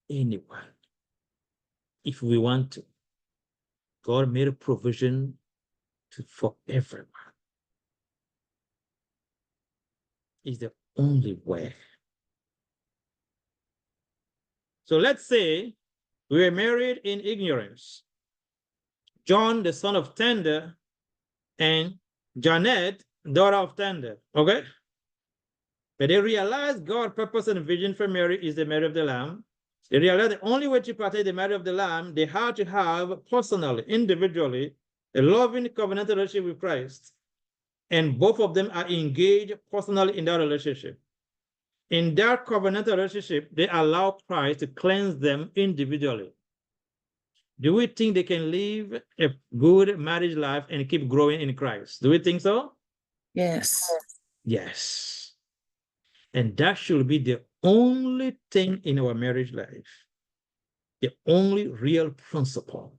Anyone. If we want to. God made a provision for everyone. It's the only way. So let's say we were married in ignorance. John, the son of Tender, and Janet, daughter of Tender. Okay? But they realized God's purpose and vision for Mary is the marriage of the Lamb. They realized the only way to partake the marriage of the Lamb, they had to have personally, individually, a loving covenantal relationship with Christ. And both of them are engaged personally in that relationship. In their covenantal relationship, they allow Christ to cleanse them individually. Do we think they can live a good marriage life and keep growing in Christ? Do we think so? Yes. Yes. And that should be the only thing in our marriage life, the only real principle.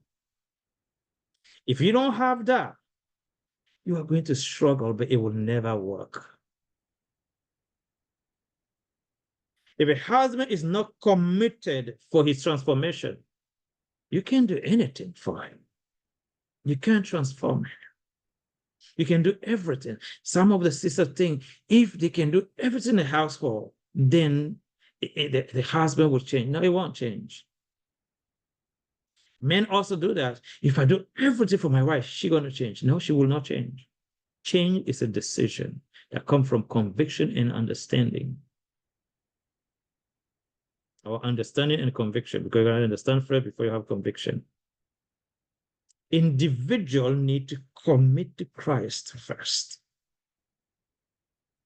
If you don't have that, you are going to struggle, but it will never work. If a husband is not committed for his transformation, you can't do anything for him. You can't transform him. You can do everything. Some of the sisters think if they can do everything in the household, then the husband will change. No, it won't change. Men also do that. If I do everything for my wife, she's going to change. No, she will not change. Change is a decision that comes from conviction and understanding. Or understanding and conviction, because you gotta understand first before you have conviction. Individuals need to commit to Christ first.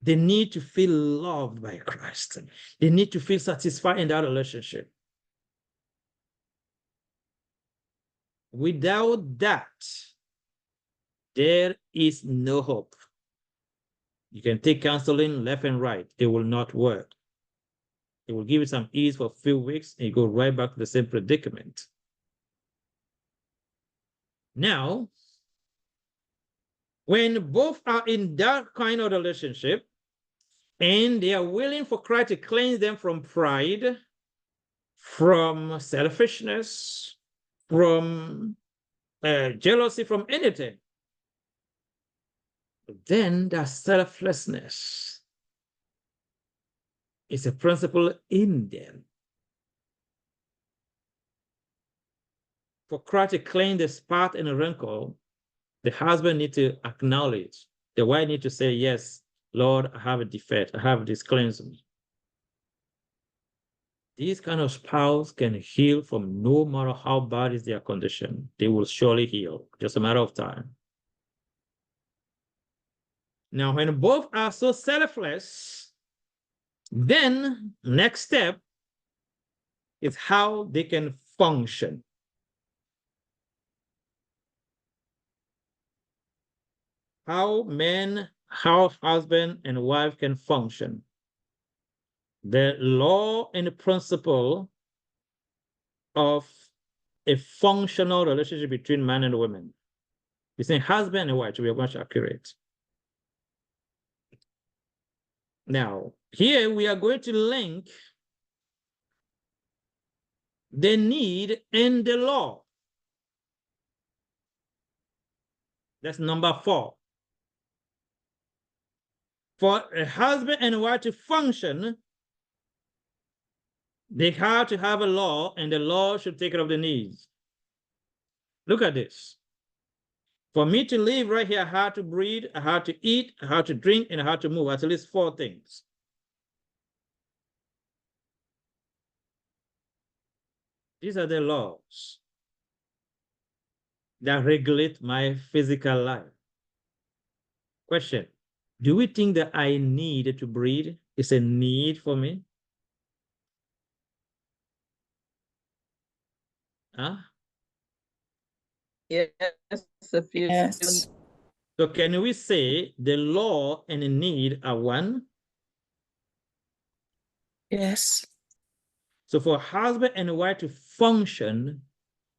They need to feel loved by Christ. They need to feel satisfied in that relationship. Without that, there is no hope. You can take counseling left and right. It will not work. It will give you some ease for a few weeks and you go right back to the same predicament. Now, when both are in that kind of relationship and they are willing for Christ to cleanse them from pride, from selfishness, from jealousy, from anything, then that selflessness is a principle in them. For Christ to cleanse the spot and the wrinkle, the husband needs to acknowledge. The wife needs to say, yes, Lord, I have a defect. I have this cleansing. These kind of spouse can heal from no matter how bad is their condition. They will surely heal, just a matter of time. Now, when both are so selfless, then next step is how they can function. How husband and wife can function. The law and the principle of a functional relationship between man and woman. We're saying husband and wife to be much accurate. Now, here we are going to link the need and the law. That's number 4. For a husband and wife to function, they have to have a law, and the law should take care of the needs. Look at this. For me to live right here, I had to breathe, I had to eat, I had to drink, and I had to move. At least 4 things. These are the laws that regulate my physical life. Question: do we think that I need to breathe? It's a need for me? Huh? Yes, if you Yes. So can we say the law and the need are one? Yes. So for husband and wife to function,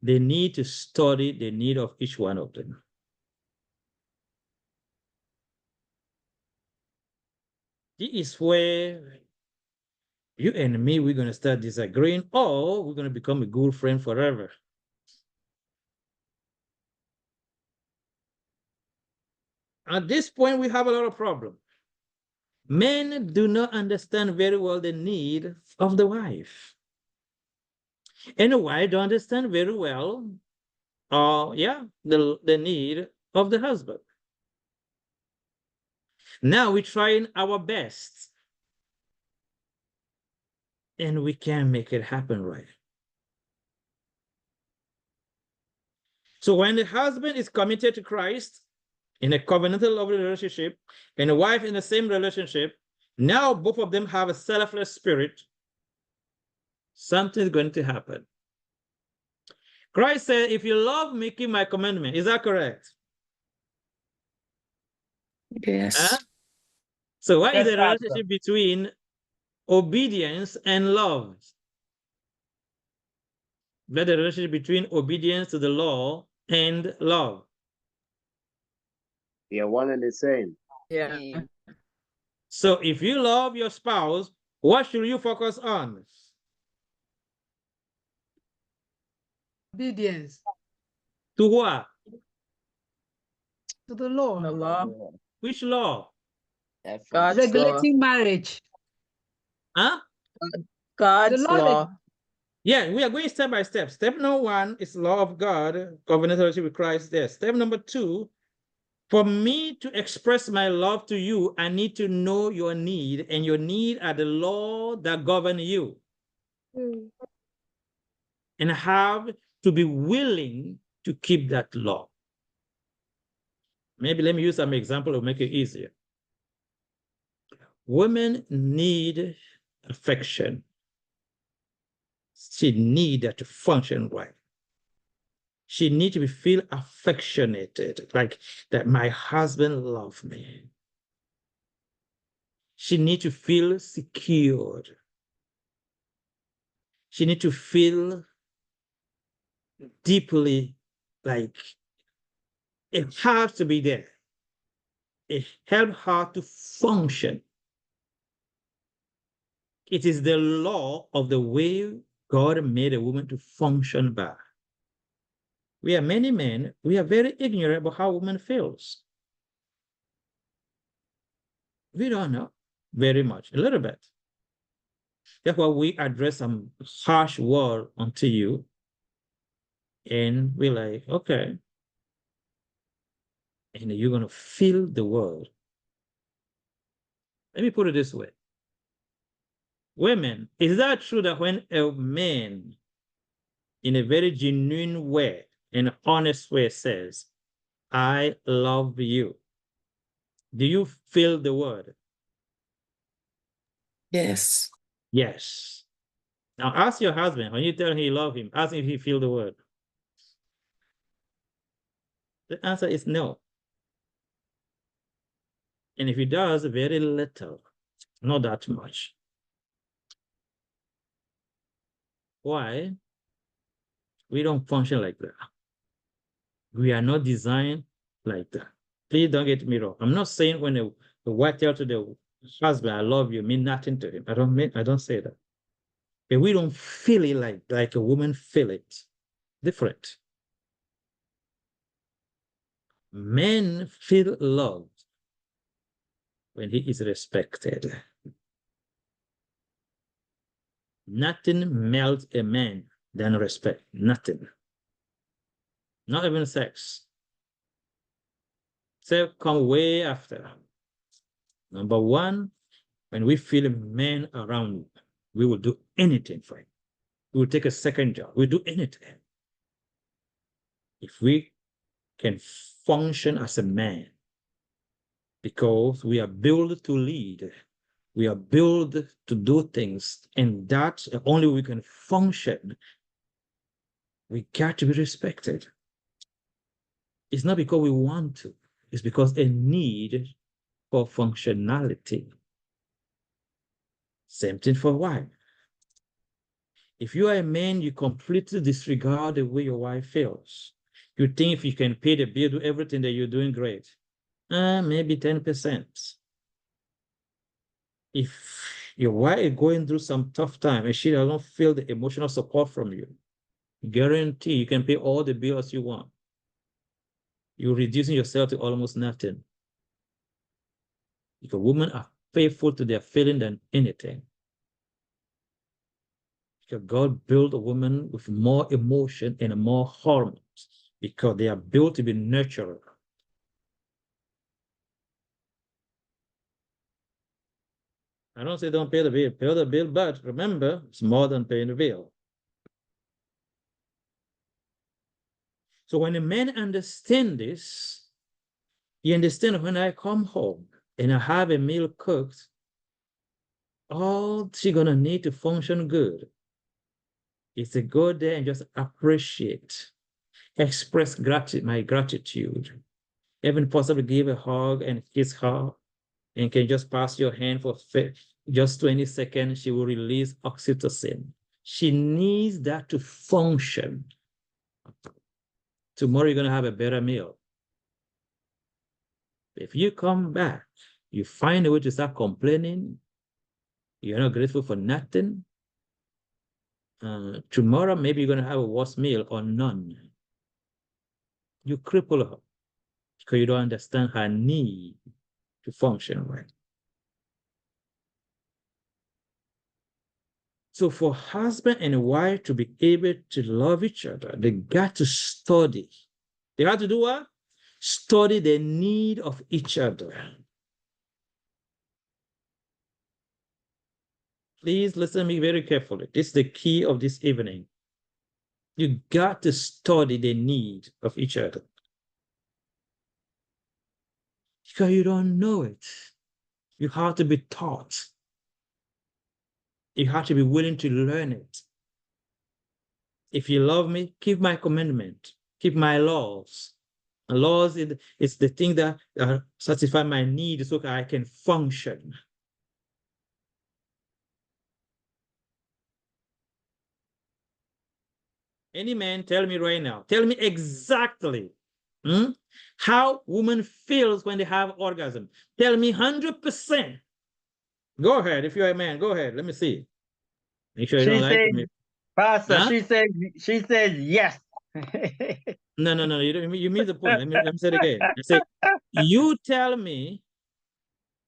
they need to study the need of each one of them. This is where you and me, we're going to start disagreeing, or we're going to become a good friend forever. At this point, we have a lot of problems. Men do not understand very well the need of the wife. And the wife don't understand very well, the need of the husband. Now we're trying our best, and we can't make it happen right. So when the husband is committed to Christ in a covenantal love relationship, and the wife in the same relationship, now both of them have a selfless spirit, something's going to happen. Christ said, if you love me, keep my commandment. Is that correct? Yes. Huh? So what is Yes, the Pastor. relationship between obedience and love? What the relationship between obedience to the law and love? They are one and the same. Yeah. So if you love your spouse, what should you focus on? Obedience To what? to the law. The law. Which law? God's law. Regulating marriage. Huh? God's The law law. Yeah, we are going step by step. Step number 1 is law of God, covenant relationship with Christ there. Step number 2, for me to express my love to you, I need to know your need, and your need are the law that govern you. And have to be willing to keep that law. Maybe let me use some example to make it easier. Women need affection. She needs that to function right. She needs to feel affectionated, like that my husband loves me. She needs to feel secured. She needs to feel deeply like it has to be there. It helps her to function. It is the law of the way God made a woman to function by. We are many men, we are very ignorant about how a woman feels. We don't know very much, a little bit. Therefore, we address some harsh word unto you, and we're like, okay. And you're going to feel the word. Let me put it this way. Women, is that true that when a man in a very genuine way, in an honest way says, I love you, do you feel the word? Yes. Yes. Now ask your husband, when you tell him you love him, ask him if he feel the word. The answer is no. And if he does, very little, not that much. Why? We don't function like that. We are not designed like that. Please don't get me wrong. I'm not saying when the wife tells to the husband, I love you, mean nothing to him. I don't say that. But we don't feel it like a woman feel it. Different. Men feel loved when he is respected. Nothing melts a man than respect. Nothing. Not even sex. Sex come way after. Number one, when we feel men around, we will do anything for him. We will take a second job. We'll do anything. If we can function as a man, because we are built to lead, we are built to do things, and that's the only way we can function. We got to be respected. It's not because we want to, it's because a need for functionality. Same thing for a wife. If you are a man, you completely disregard the way your wife feels. You think if you can pay the bill, do everything, that you're doing great. Maybe 10%. If your wife is going through some tough time and she doesn't feel the emotional support from you, guarantee you can pay all the bills you want. You're reducing yourself to almost nothing. If a woman are faithful to their feeling than anything, because God built a woman with more emotion and more hormones, because they are built to be nurturer. I don't say don't pay the bill, but remember, it's more than paying the bill. So when a man understands this, you understand when I come home and I have a meal cooked, all she's gonna need to function good is to go there and just appreciate, express my gratitude, even possibly give a hug and kiss her, and can just pass your hand for just 20 seconds, she will release oxytocin. She needs that to function. Tomorrow you're gonna have a better meal. If you come back, you find a way to start complaining, you're not grateful for nothing, tomorrow maybe you're gonna have a worse meal or none. You cripple her because you don't understand her need to function right. So for husband and wife to be able to love each other, they got to study. They have to do what? Study the need of each other. Please listen to me very carefully. This is the key of this evening. You got to study the need of each other. Because you don't know it. You have to be taught. You have to be willing to learn it. If you love me, keep my commandment, keep my laws. And laws is the thing that satisfy my needs so that I can function. Any man, tell me right now, tell me exactly how woman feels when they have orgasm. Tell me 100%. Go ahead, if you're a man, go ahead, let me see. Make sure you don't lie to me. Pastor, Huh? she says yes. No, you missed the point. Let me say it again. I say, you tell me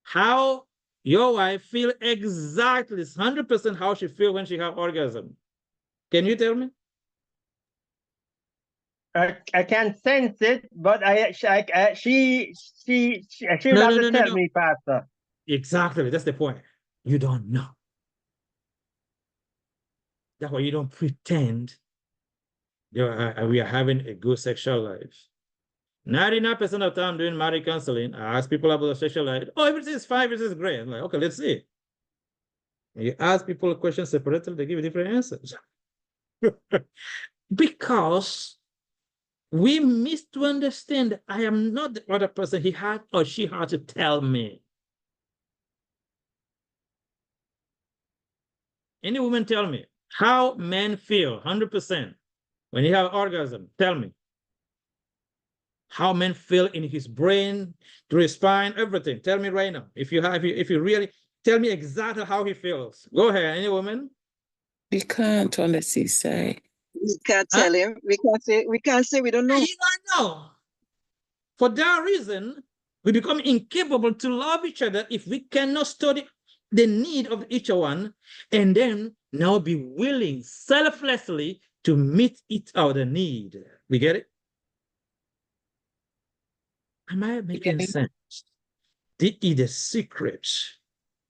how your wife feel exactly 100% how she feel when she have orgasm. Can you tell me? I can sense it, but she No, have no, to no, no, tell no. me, Pastor. Exactly, that's the point. You don't know. That's why you don't pretend we are having a good sexual life. 99% of the time doing marriage counseling, I ask people about the sexual life. Oh, everything is fine, everything is great. I'm like, okay, let's see. You ask people a question separately, they give you different answers. Because we miss to understand that I am not the other person he had or she had to tell me. Any woman tell me how men feel 100% when he have orgasm. Tell me how men feel in his brain, through his spine, everything. Tell me right now. If you really tell me exactly how he feels. Go ahead, any woman. We can't unless he say. We can't tell him. We can't say we don't know. You don't know. For that reason, we become incapable to love each other if we cannot study the need of each one and then now be willing selflessly to meet each other need. We get it? Am I making sense? This is the secret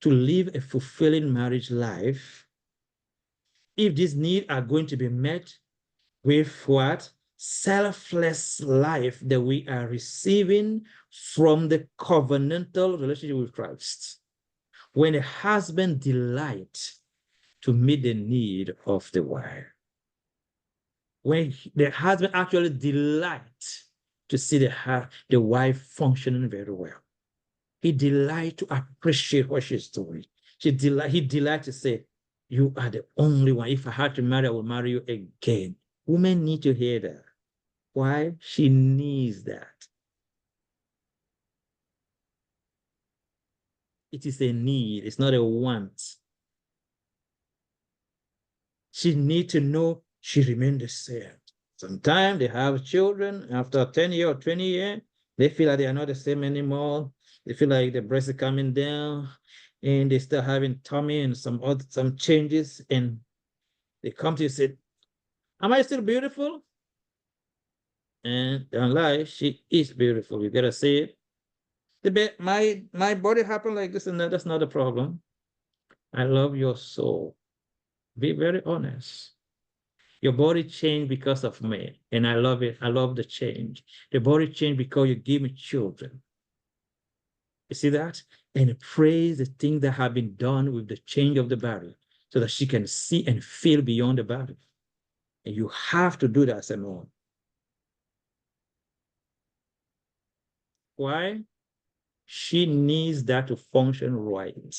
to live a fulfilling marriage life. If these needs are going to be met with what? Selfless life that we are receiving from the covenantal relationship with Christ. When a husband delights to meet the need of the wife, when the husband actually delights to see the wife functioning very well, he delights to appreciate what she's doing. He delights to say, you are the only one. If I had to marry, I will marry you again. Women need to hear that. Why? She needs that. It is a need. It's not a want. She needs to know she remains the same. Sometimes they have children after 10 years or 20 years, they feel like they are not the same anymore. They feel like the breast is coming down and they start having tummy and some changes, and they come to you and say, am I still beautiful? And don't lie, she is beautiful. You gotta say it. My body happened like this, and that's not a problem. I love your soul. Be very honest. Your body changed because of me, and I love it. I love the change. The body changed because you give me children. You see that? And praise the things that have been done with the change of the body so that she can see and feel beyond the body. And you have to do that as a man. Why? She needs that to function right.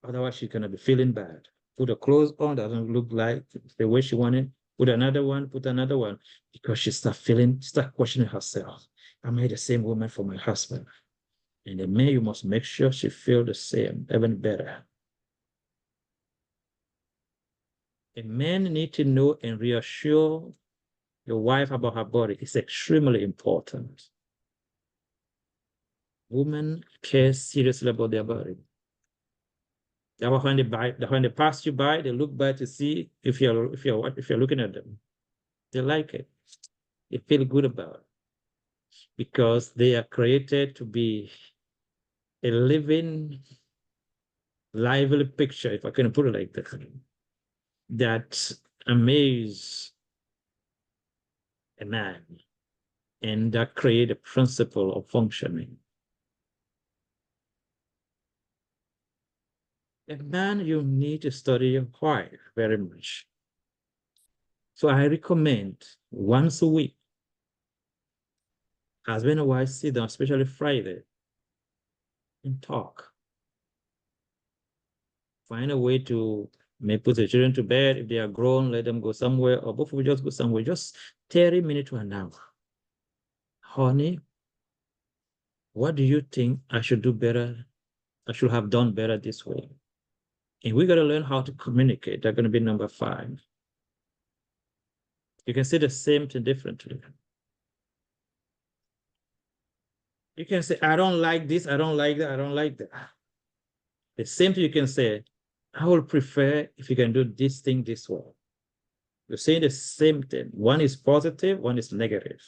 Otherwise, she's going to be feeling bad. Put her clothes on, doesn't look like the way she wanted. Put another one, because she start questioning herself. Am I the same woman for my husband? And the man, you must make sure she feels the same, even better. A man needs to know and reassure your wife about her body. It's extremely important. Women care seriously about their body. That when they pass you by, they look by to see if you're looking at them. They like it. They feel good about it because they are created to be a living, lively picture, if I can put it like that amaze a man and that create a principle of functioning. A man, you need to study your wife very much. So I recommend once a week, husband and wife sit down, especially Friday, and talk. Find a way to put the children to bed. If they are grown, let them go somewhere, or both of you just go somewhere. Just 30 minutes to an hour. Honey, what do you think I should do better? I should have done better this way. And we got to learn how to communicate. That's going to be number 5. You can say the same thing differently. You can say, I don't like this, I don't like that, I don't like that. The same thing you can say, I would prefer if you can do this thing this way. You're saying the same thing. One is positive, one is negative.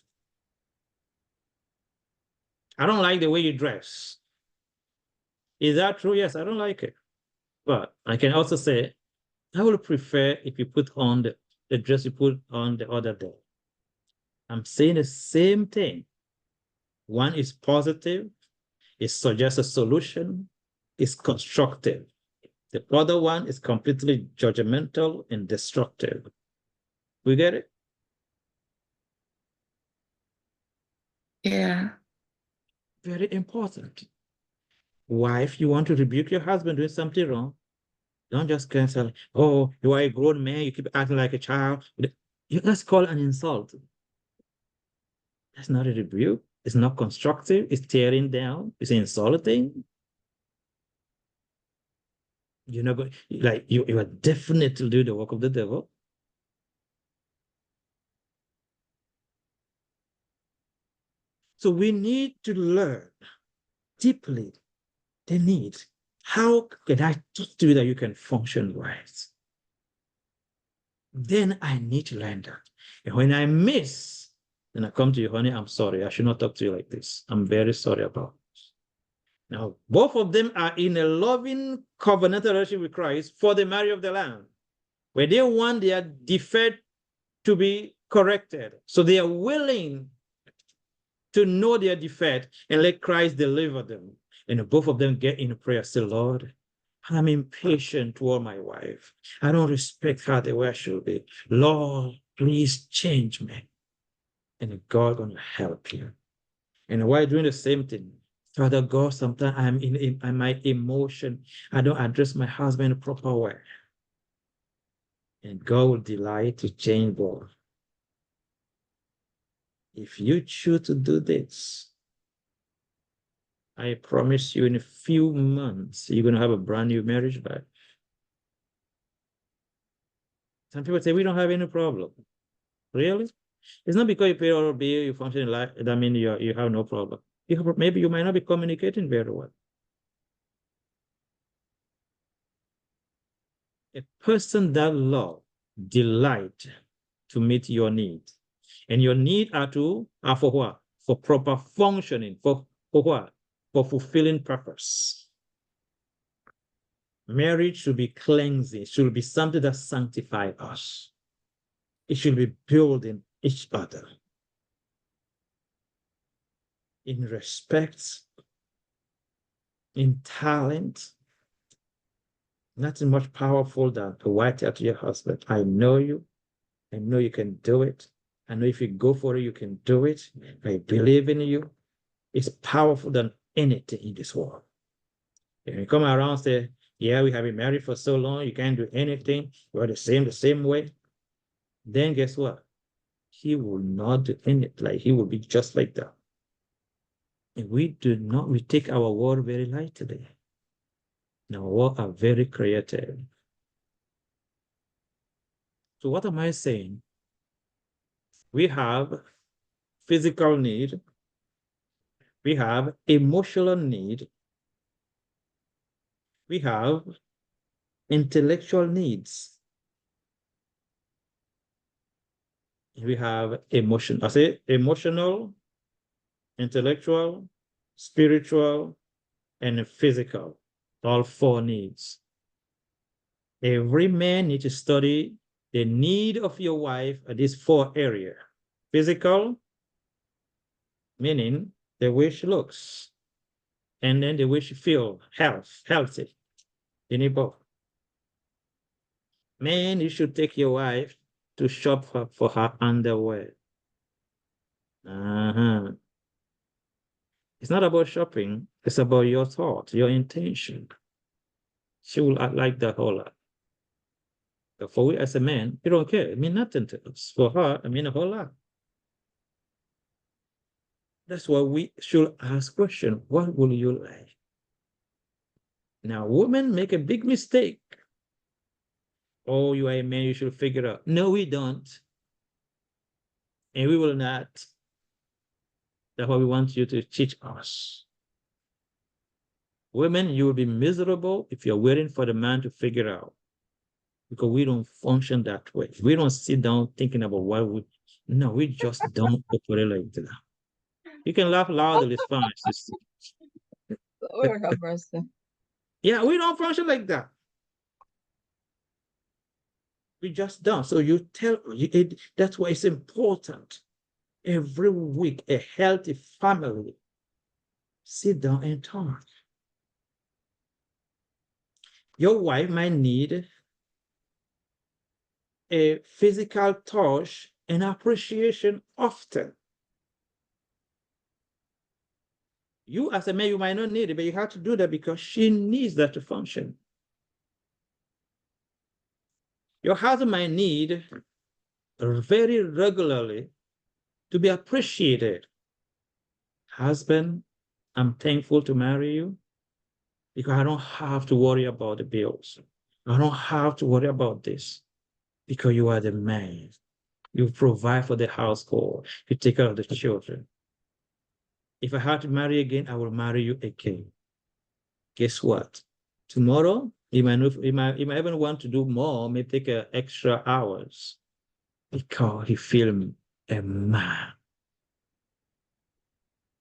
I don't like the way you dress. Is that true? Yes, I don't like it. But I can also say, I would prefer if you put on the dress you put on the other day. I'm saying the same thing. One is positive, it suggests a solution, it's constructive. The other one is completely judgmental and destructive. We get it? Yeah. Very important. Wife, you want to rebuke your husband doing something wrong? Don't just cancel. Oh, you are a grown man. You keep acting like a child. That's called an insult. That's not a rebuke. It's not constructive. It's tearing down. It's insulting. You're not going, like, you are definitely do the work of the devil. So we need to learn deeply the need. How can I talk to you that you can function right? Then I need to learn that. And when I miss, then I come to you, honey, I'm sorry. I should not talk to you like this. I'm very sorry about this. Now, both of them are in a loving covenantal relationship with Christ for the marriage of the Lamb, where they want their defect to be corrected. So they are willing to know their defect and let Christ deliver them. And both of them get in prayer, say, Lord, I'm impatient toward my wife. I don't respect her the way I should be. Lord, please change me. And God gonna help you. And while doing the same thing, Father God, sometimes I'm in my emotion. I don't address my husband in a proper way. And God will delight to change both. If you choose to do this, I promise you in a few months, you're going to have a brand new marriage back. Some people say, we don't have any problem. Really? It's not because you pay all bill, you function in life, that means you have no problem. Maybe you might not be communicating very well. A person that love, delight to meet your needs. And your needs are for what? For proper functioning. For what? For fulfilling purpose. Marriage should be cleansing, should be something that sanctifies us. It should be building each other in respect, in talent. Nothing much powerful than to white out to your husband, I know you. I know you can do it. I know if you go for it, you can do it. I believe in you. It's powerful than anything in this world. If you come around and say, yeah, we have been married for so long, you can't do anything, we're the same way, then guess what? He will not do anything. Like he will be just like that. And we take our word very lightly. Our words are very creative. So what am I saying? We have physical need. We have emotional need. We have intellectual needs. We have emotional, intellectual, spiritual, and physical. All four needs. Every man needs to study the need of your wife at these four areas. Physical, meaning the way she looks, and then the way she feels, healthy. You need both. Man, you should take your wife to shop for her underwear. It's not about shopping, it's about your thought, your intention. She will act like that whole lot. But for we as a man, we don't care. It means nothing to us. For her, I mean a whole lot. That's why we should ask question, what will you like? Now, women make a big mistake. Oh, you are a man, you should figure it out. No, we don't. And we will not. That's why we want you to teach us. Women, you will be miserable if you're waiting for the man to figure out. Because we don't function that way. We don't sit down thinking about what we... No, we just don't operate like that. You can laugh loudly, it's fine. Lord have mercy. Yeah, we don't function like that. We just don't. So you tell that's why it's important. Every week, a healthy family sit down and talk. Your wife might need a physical touch and appreciation often. You as a man, you might not need it, but you have to do that because she needs that to function. Your husband might need very regularly to be appreciated. Husband, I'm thankful to marry you because I don't have to worry about the bills. I don't have to worry about this because you are the man. You provide for the household. You take care of the children. If I had to marry again, I will marry you again. Guess what? Tomorrow, you might even want to do more, may take extra hours because he feel a man.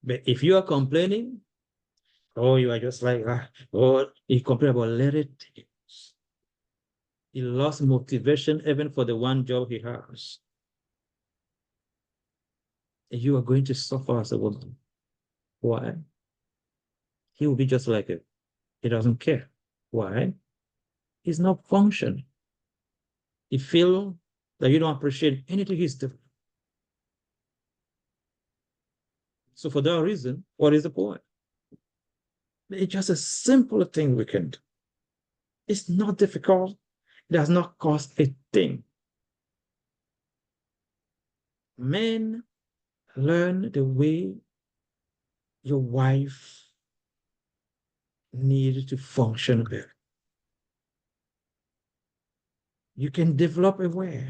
But if you are complaining, oh, you are just like, oh, you complain about little things. He lost motivation even for the one job he has. And you are going to suffer as a woman. Why? He will be just like it. He doesn't care. Why? He's not functioning. He feel that you don't appreciate anything he's doing. So for that reason, what is the point? It's just a simple thing we can do. It's not difficult. It does not cost a thing. Men, learn the way your wife needs to function better. You can develop a way.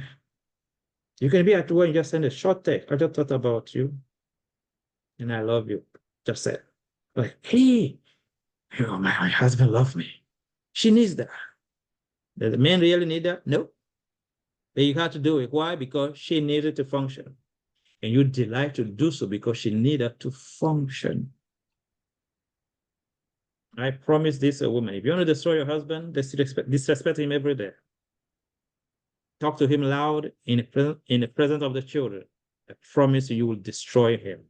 You can be at work and just send a short text. I just thought about you and I love you. Just say, like, hey, you know, my husband loves me. She needs that. Does the man really need that? No. But you have to do it. Why? Because she needed to function. And you delight to do so because she needed to function. I promise this a woman. If you want to destroy your husband, disrespect him every day. Talk to him loud in the presence of the children. I promise you will destroy him.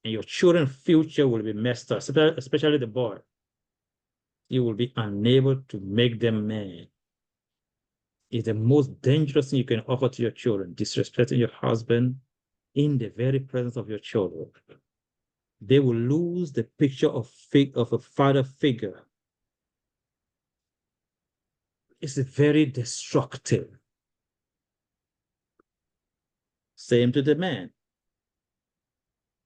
And your children's future will be messed up, especially the boy. You will be unable to make them men. It's the most dangerous thing you can offer to your children, disrespecting your husband in the very presence of your children. They will lose the picture of a father figure. It's very destructive. Same to the man.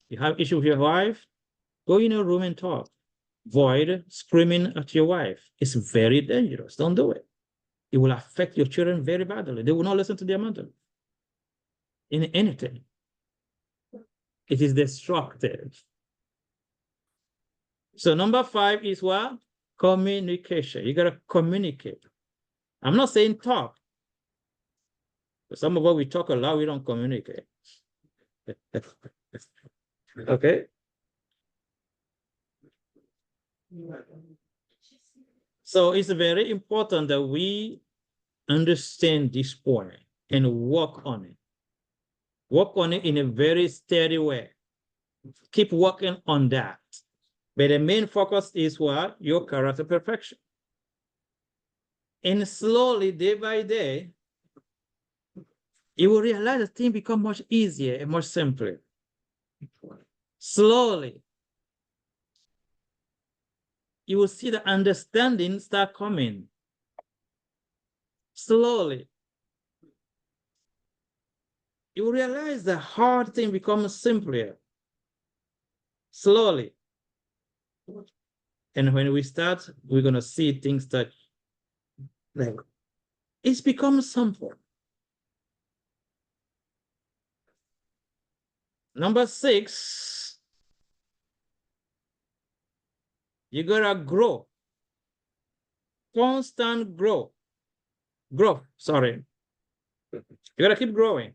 You have issue with your wife, go in a room and talk. Avoid screaming at your wife. It's very dangerous. Don't do it. It will affect your children very badly. They will not listen to their mother in anything. It is destructive. So number 5 is what? Communication. You gotta communicate. I'm not saying talk. But some of us, we talk a lot, we don't communicate. Okay? So it's very important that we understand this point and work on it. Work on it in a very steady way. Keep working on that. But the main focus is what? Your character perfection. And slowly, day by day, you will realize that things become much easier and much simpler. Slowly, you will see the understanding start coming. Slowly, you will realize the hard thing becomes simpler. Slowly. And when we start, we're going to see things that, like, it's become simple. Number 6, you gotta grow. Constant growth. You gotta keep growing.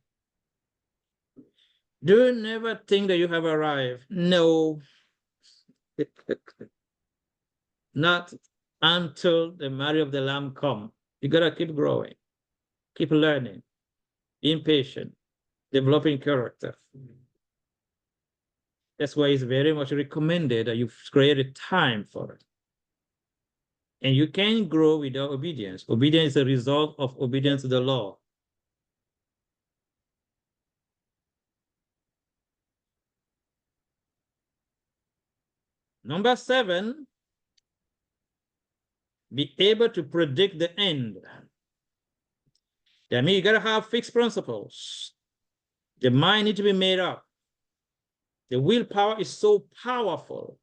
Do never think that you have arrived. No. Not until the marriage of the Lamb come. You gotta keep growing, keep learning, being patient, developing character. That's why it's very much recommended that you create a time for it. And you can't grow without obedience. Obedience is a result of obedience to the law. Number 7, be able to predict the end. That means you gotta have fixed principles. The mind needs to be made up. The willpower is so powerful.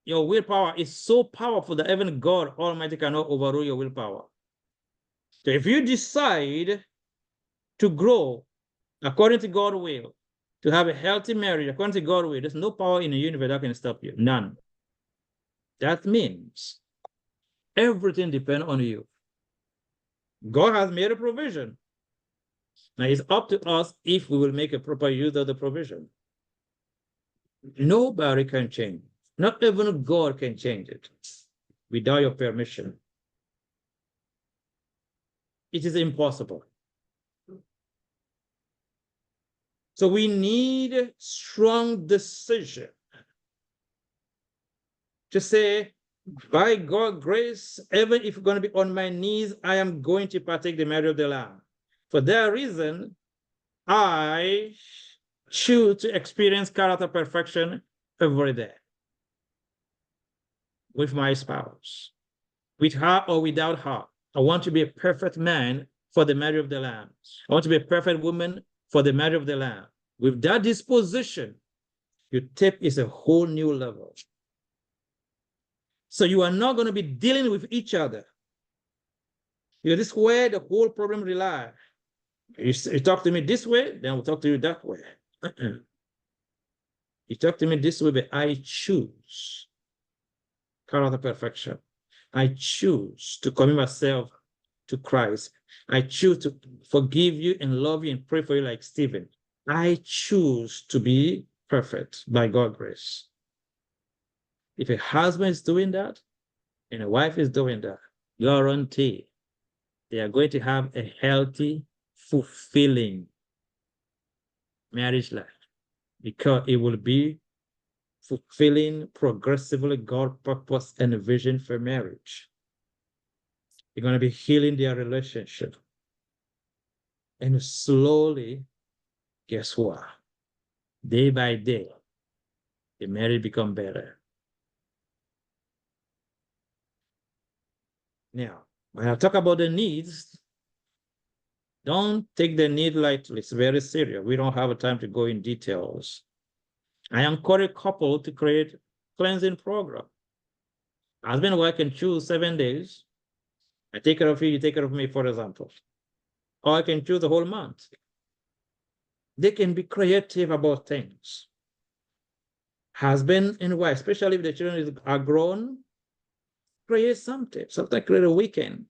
Your willpower is so powerful that even God Almighty cannot overrule your willpower. So if you decide to grow according to God's will, to have a healthy marriage, according to God's way, there's no power in the universe that can stop you. None. That means everything depends on you. God has made a provision. Now it's up to us if we will make a proper use of the provision. Nobody can change. Not even God can change it without your permission. It is impossible. So we need strong decision to say, by God's grace, even if I'm going to be on my knees, I am going to partake the marriage of the Lamb. For that reason, I choose to experience character perfection every day with my spouse, with her or without her. I want to be a perfect man for the marriage of the Lamb. I want to be a perfect woman for the marriage of the Lamb. With that disposition, your tape is a whole new level. So you are not going to be dealing with each other. This is where the whole problem relies. You talk to me this way, then we'll talk to you that way. You talk to me this way, but I choose character perfection. I choose to commit myself to Christ. I choose to forgive you and love you and pray for you like Stephen. I choose to be perfect by God's grace. If a husband is doing that and a wife is doing that, guarantee they are going to have a healthy, fulfilling marriage life, because it will be fulfilling progressively God's purpose and vision for marriage. You're going to be healing their relationship. And slowly, guess what? Day by day, the marriage become better. Now, when I talk about the needs, don't take the need lightly. It's very serious. We don't have time to go in details. I encourage couple to create cleansing program. Husband and wife can choose 7 days. I take care of you, you take care of me, for example. Or I can choose the whole month. They can be creative about things. Husband and wife, especially if the children are grown, create something. Sometimes create a weekend.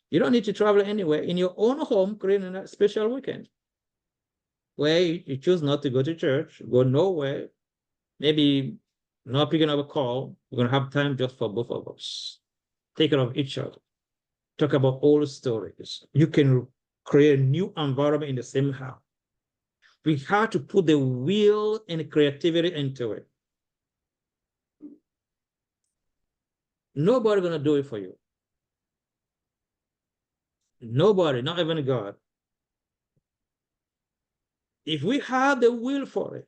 You don't need to travel anywhere. In your own home, create a special weekend where you choose not to go to church, go nowhere, maybe not picking up a call. We're going to have time just for both of us. Take care of each other. Talk about old stories. You can create a new environment in the same house. We have to put the will and creativity into it. Nobody's going to do it for you. Nobody, not even God. If we have the will for it,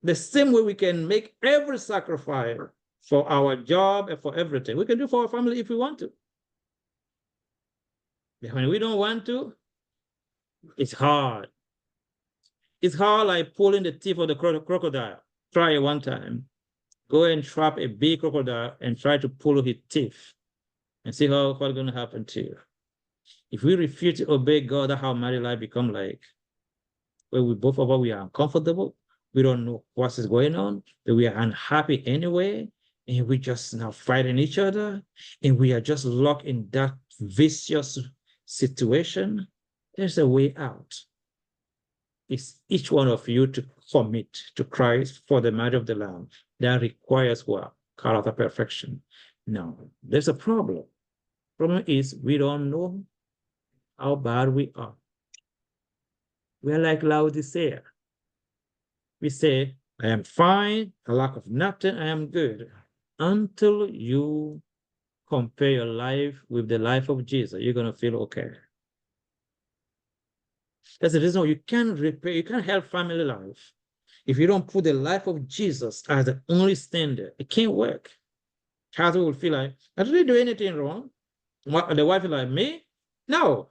the same way we can make every sacrifice for our job and for everything, we can do for our family if we want to. But when we don't want to, it's hard. It's hard like pulling the teeth of the crocodile. Try it one time. Go and trap a big crocodile and try to pull his teeth and see what's going to happen to you. If we refuse to obey God, that's how married life become like. Where we both of us, we are uncomfortable. We don't know what is going on, but we are unhappy anyway. And we just now fighting each other. And we are just locked in that vicious situation. There's a way out. It's each one of you to commit to Christ for the marriage of the Lamb. That requires what? Character perfection. No, there's a problem. Problem is we don't know how bad we are. We're like Laodicea. We say, I am fine, a lack of nothing, I am good. Until you compare your life with the life of Jesus, you're going to feel okay. That's the reason you can't repair, you can't help family life. If you don't put the life of Jesus as the only standard, it can't work. Husband will feel like, I didn't do anything wrong. The wife is like, me? No,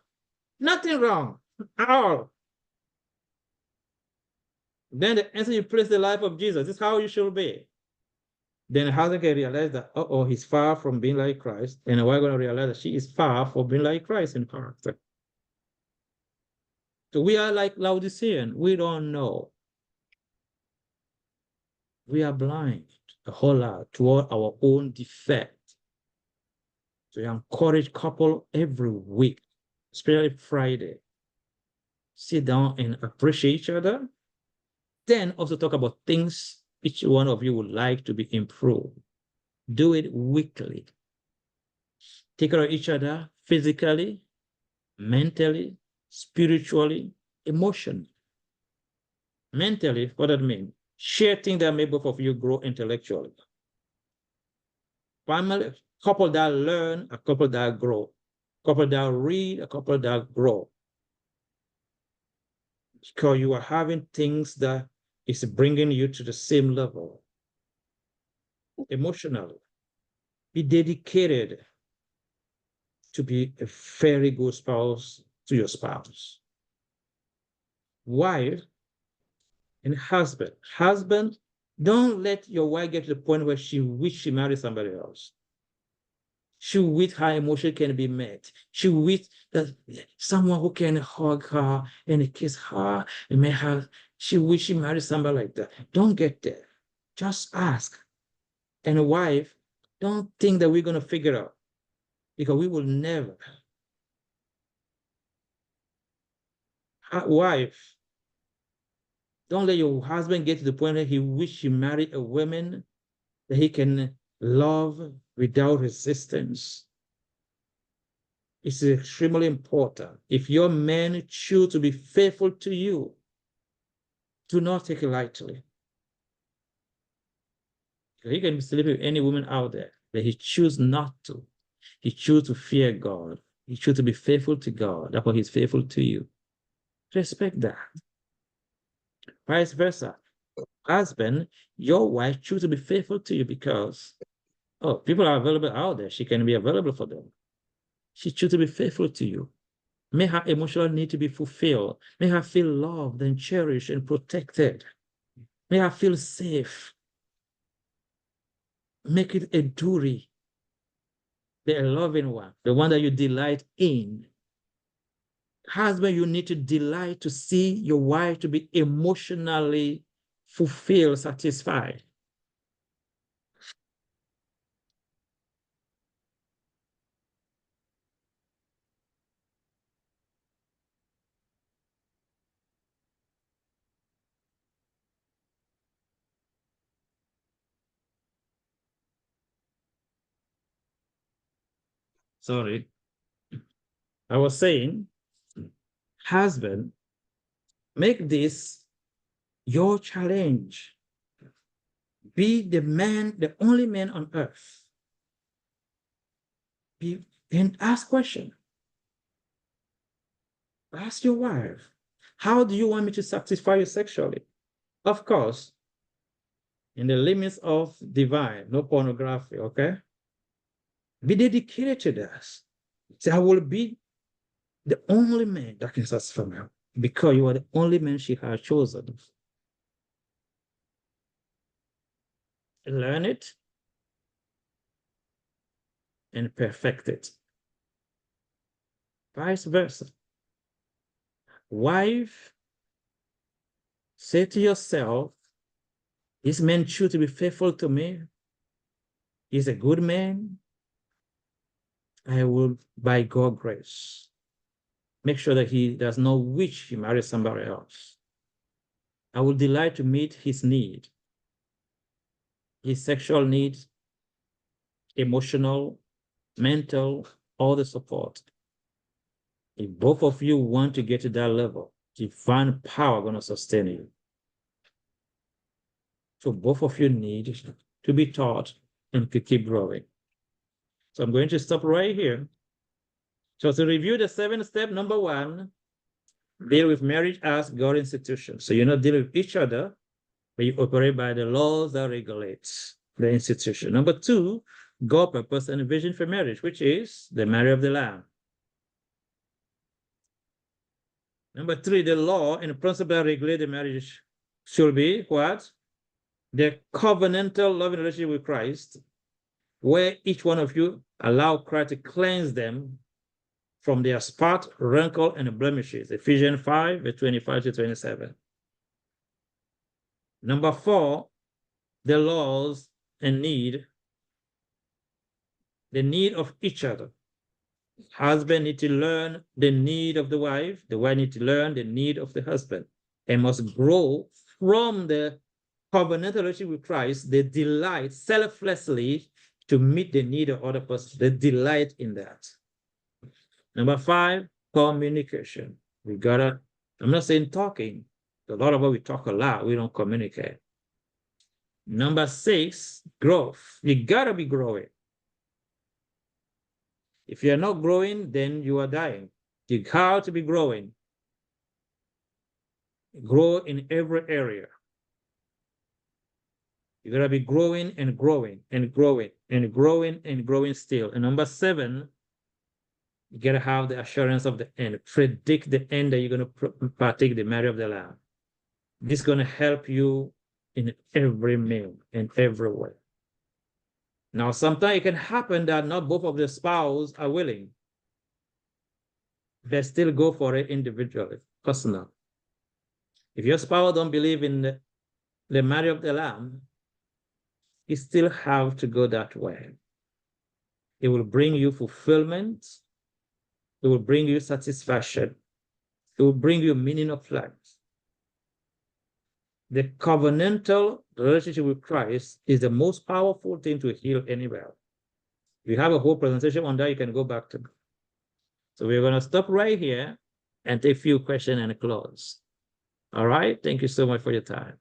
nothing wrong at all. Then the instant you place the life of Jesus, this is how you should be. Then the husband can realize that, he's far from being like Christ. And the wife going to realize that she is far from being like Christ in character. So we are like Laodicean. We don't know. We are blind a whole lot toward our own defect. So we encourage couple every week, especially Friday. Sit down and appreciate each other. Then also talk about things each one of you would like to be improved. Do it weekly. Take care of each other physically, mentally, spiritually, emotionally. Mentally, what does that mean? Share things that make both of you grow intellectually. Family, couple that learn, a couple that grow. Couple that read, a couple that grow. Because you are having things that is bringing you to the same level. Emotionally, be dedicated to be a very good spouse to your spouse. Wife and husband. Husband, don't let your wife get to the point where she wish she married somebody else. She wish her emotion can be met. She wish that someone who can hug her and kiss her and make her, she wish she married somebody like that. Don't get there. Just ask. And a wife, don't think that we're going to figure out, because we will never. Wife, don't let your husband get to the point that he wish he married a woman that he can love without resistance. It's extremely important. If your man choose to be faithful to you, do not take it lightly. He can be sleeping with any woman out there, but he choose not to. He choose to fear God. He choose to be faithful to God. That's why he's faithful to you. Respect that. Vice versa. Husband, your wife choose to be faithful to you because, oh, people are available out there. She can be available for them. She choose to be faithful to you. May her emotional need to be fulfilled. May her feel loved and cherished and protected. May her feel safe. Make it a duty. The loving one, the one that you delight in. Husband, you need to delight to see your wife to be emotionally fulfilled, satisfied. Sorry. I was saying, husband, make this your challenge. Be the man, the only man on earth. And ask question. Ask your wife, how do you want me to satisfy you sexually? Of course, in the limits of divine, no pornography, okay? Be dedicated to this. Say, I will be the only man that can satisfy her because you are the only man she has chosen. Learn it and perfect it. Vice versa. Wife, say to yourself, this man choose to be faithful to me. He's a good man. I will, by God's grace, make sure that he does not wish he marries somebody else. I will delight to meet his need, his sexual needs, emotional, mental, all the support. If both of you want to get to that level, divine power going to sustain you. So both of you need to be taught and to keep growing. So I'm going to stop right here. So to review the 7-step, number 1, deal with marriage as God institution. So you're not dealing with each other, but you operate by the laws that regulate the institution. Number 2, God purpose and vision for marriage, which is the marriage of the Lamb. Number 3, the law and principle that regulate the marriage should be what? The covenantal loving relationship with Christ, where each one of you allow Christ to cleanse them from their spot, wrinkle, and blemishes. Ephesians 5, verse 25 to 27. Number 4, the laws and need, the need of each other. Husband need to learn the need of the wife need to learn the need of the husband, and must grow from the covenantal relationship with Christ. They delight selflessly to meet the need of other person. They delight in that. Number 5, communication. We gotta, I'm not saying talking. A lot of us, we talk a lot, we don't communicate. Number 6, growth. You gotta be growing. If you're not growing, then you are dying. You have to be growing. Grow in every area. You gotta be growing and growing and growing and growing and growing still. And number 7, you gotta have the assurance of the end. Predict the end that you're gonna partake the marriage of the Lamb. This is gonna help you in every meal, in every way. Now, sometimes it can happen that not both of the spouse are willing. They still go for it individually, personal. If your spouse don't believe in the marriage of the Lamb, you still have to go that way. It will bring you fulfillment. It will bring you satisfaction. It will bring you meaning of life. The covenantal relationship with Christ is the most powerful thing to heal anywhere. We have a whole presentation on that you can go back to. So we're going to stop right here and take a few questions and close. All right. Thank you so much for your time.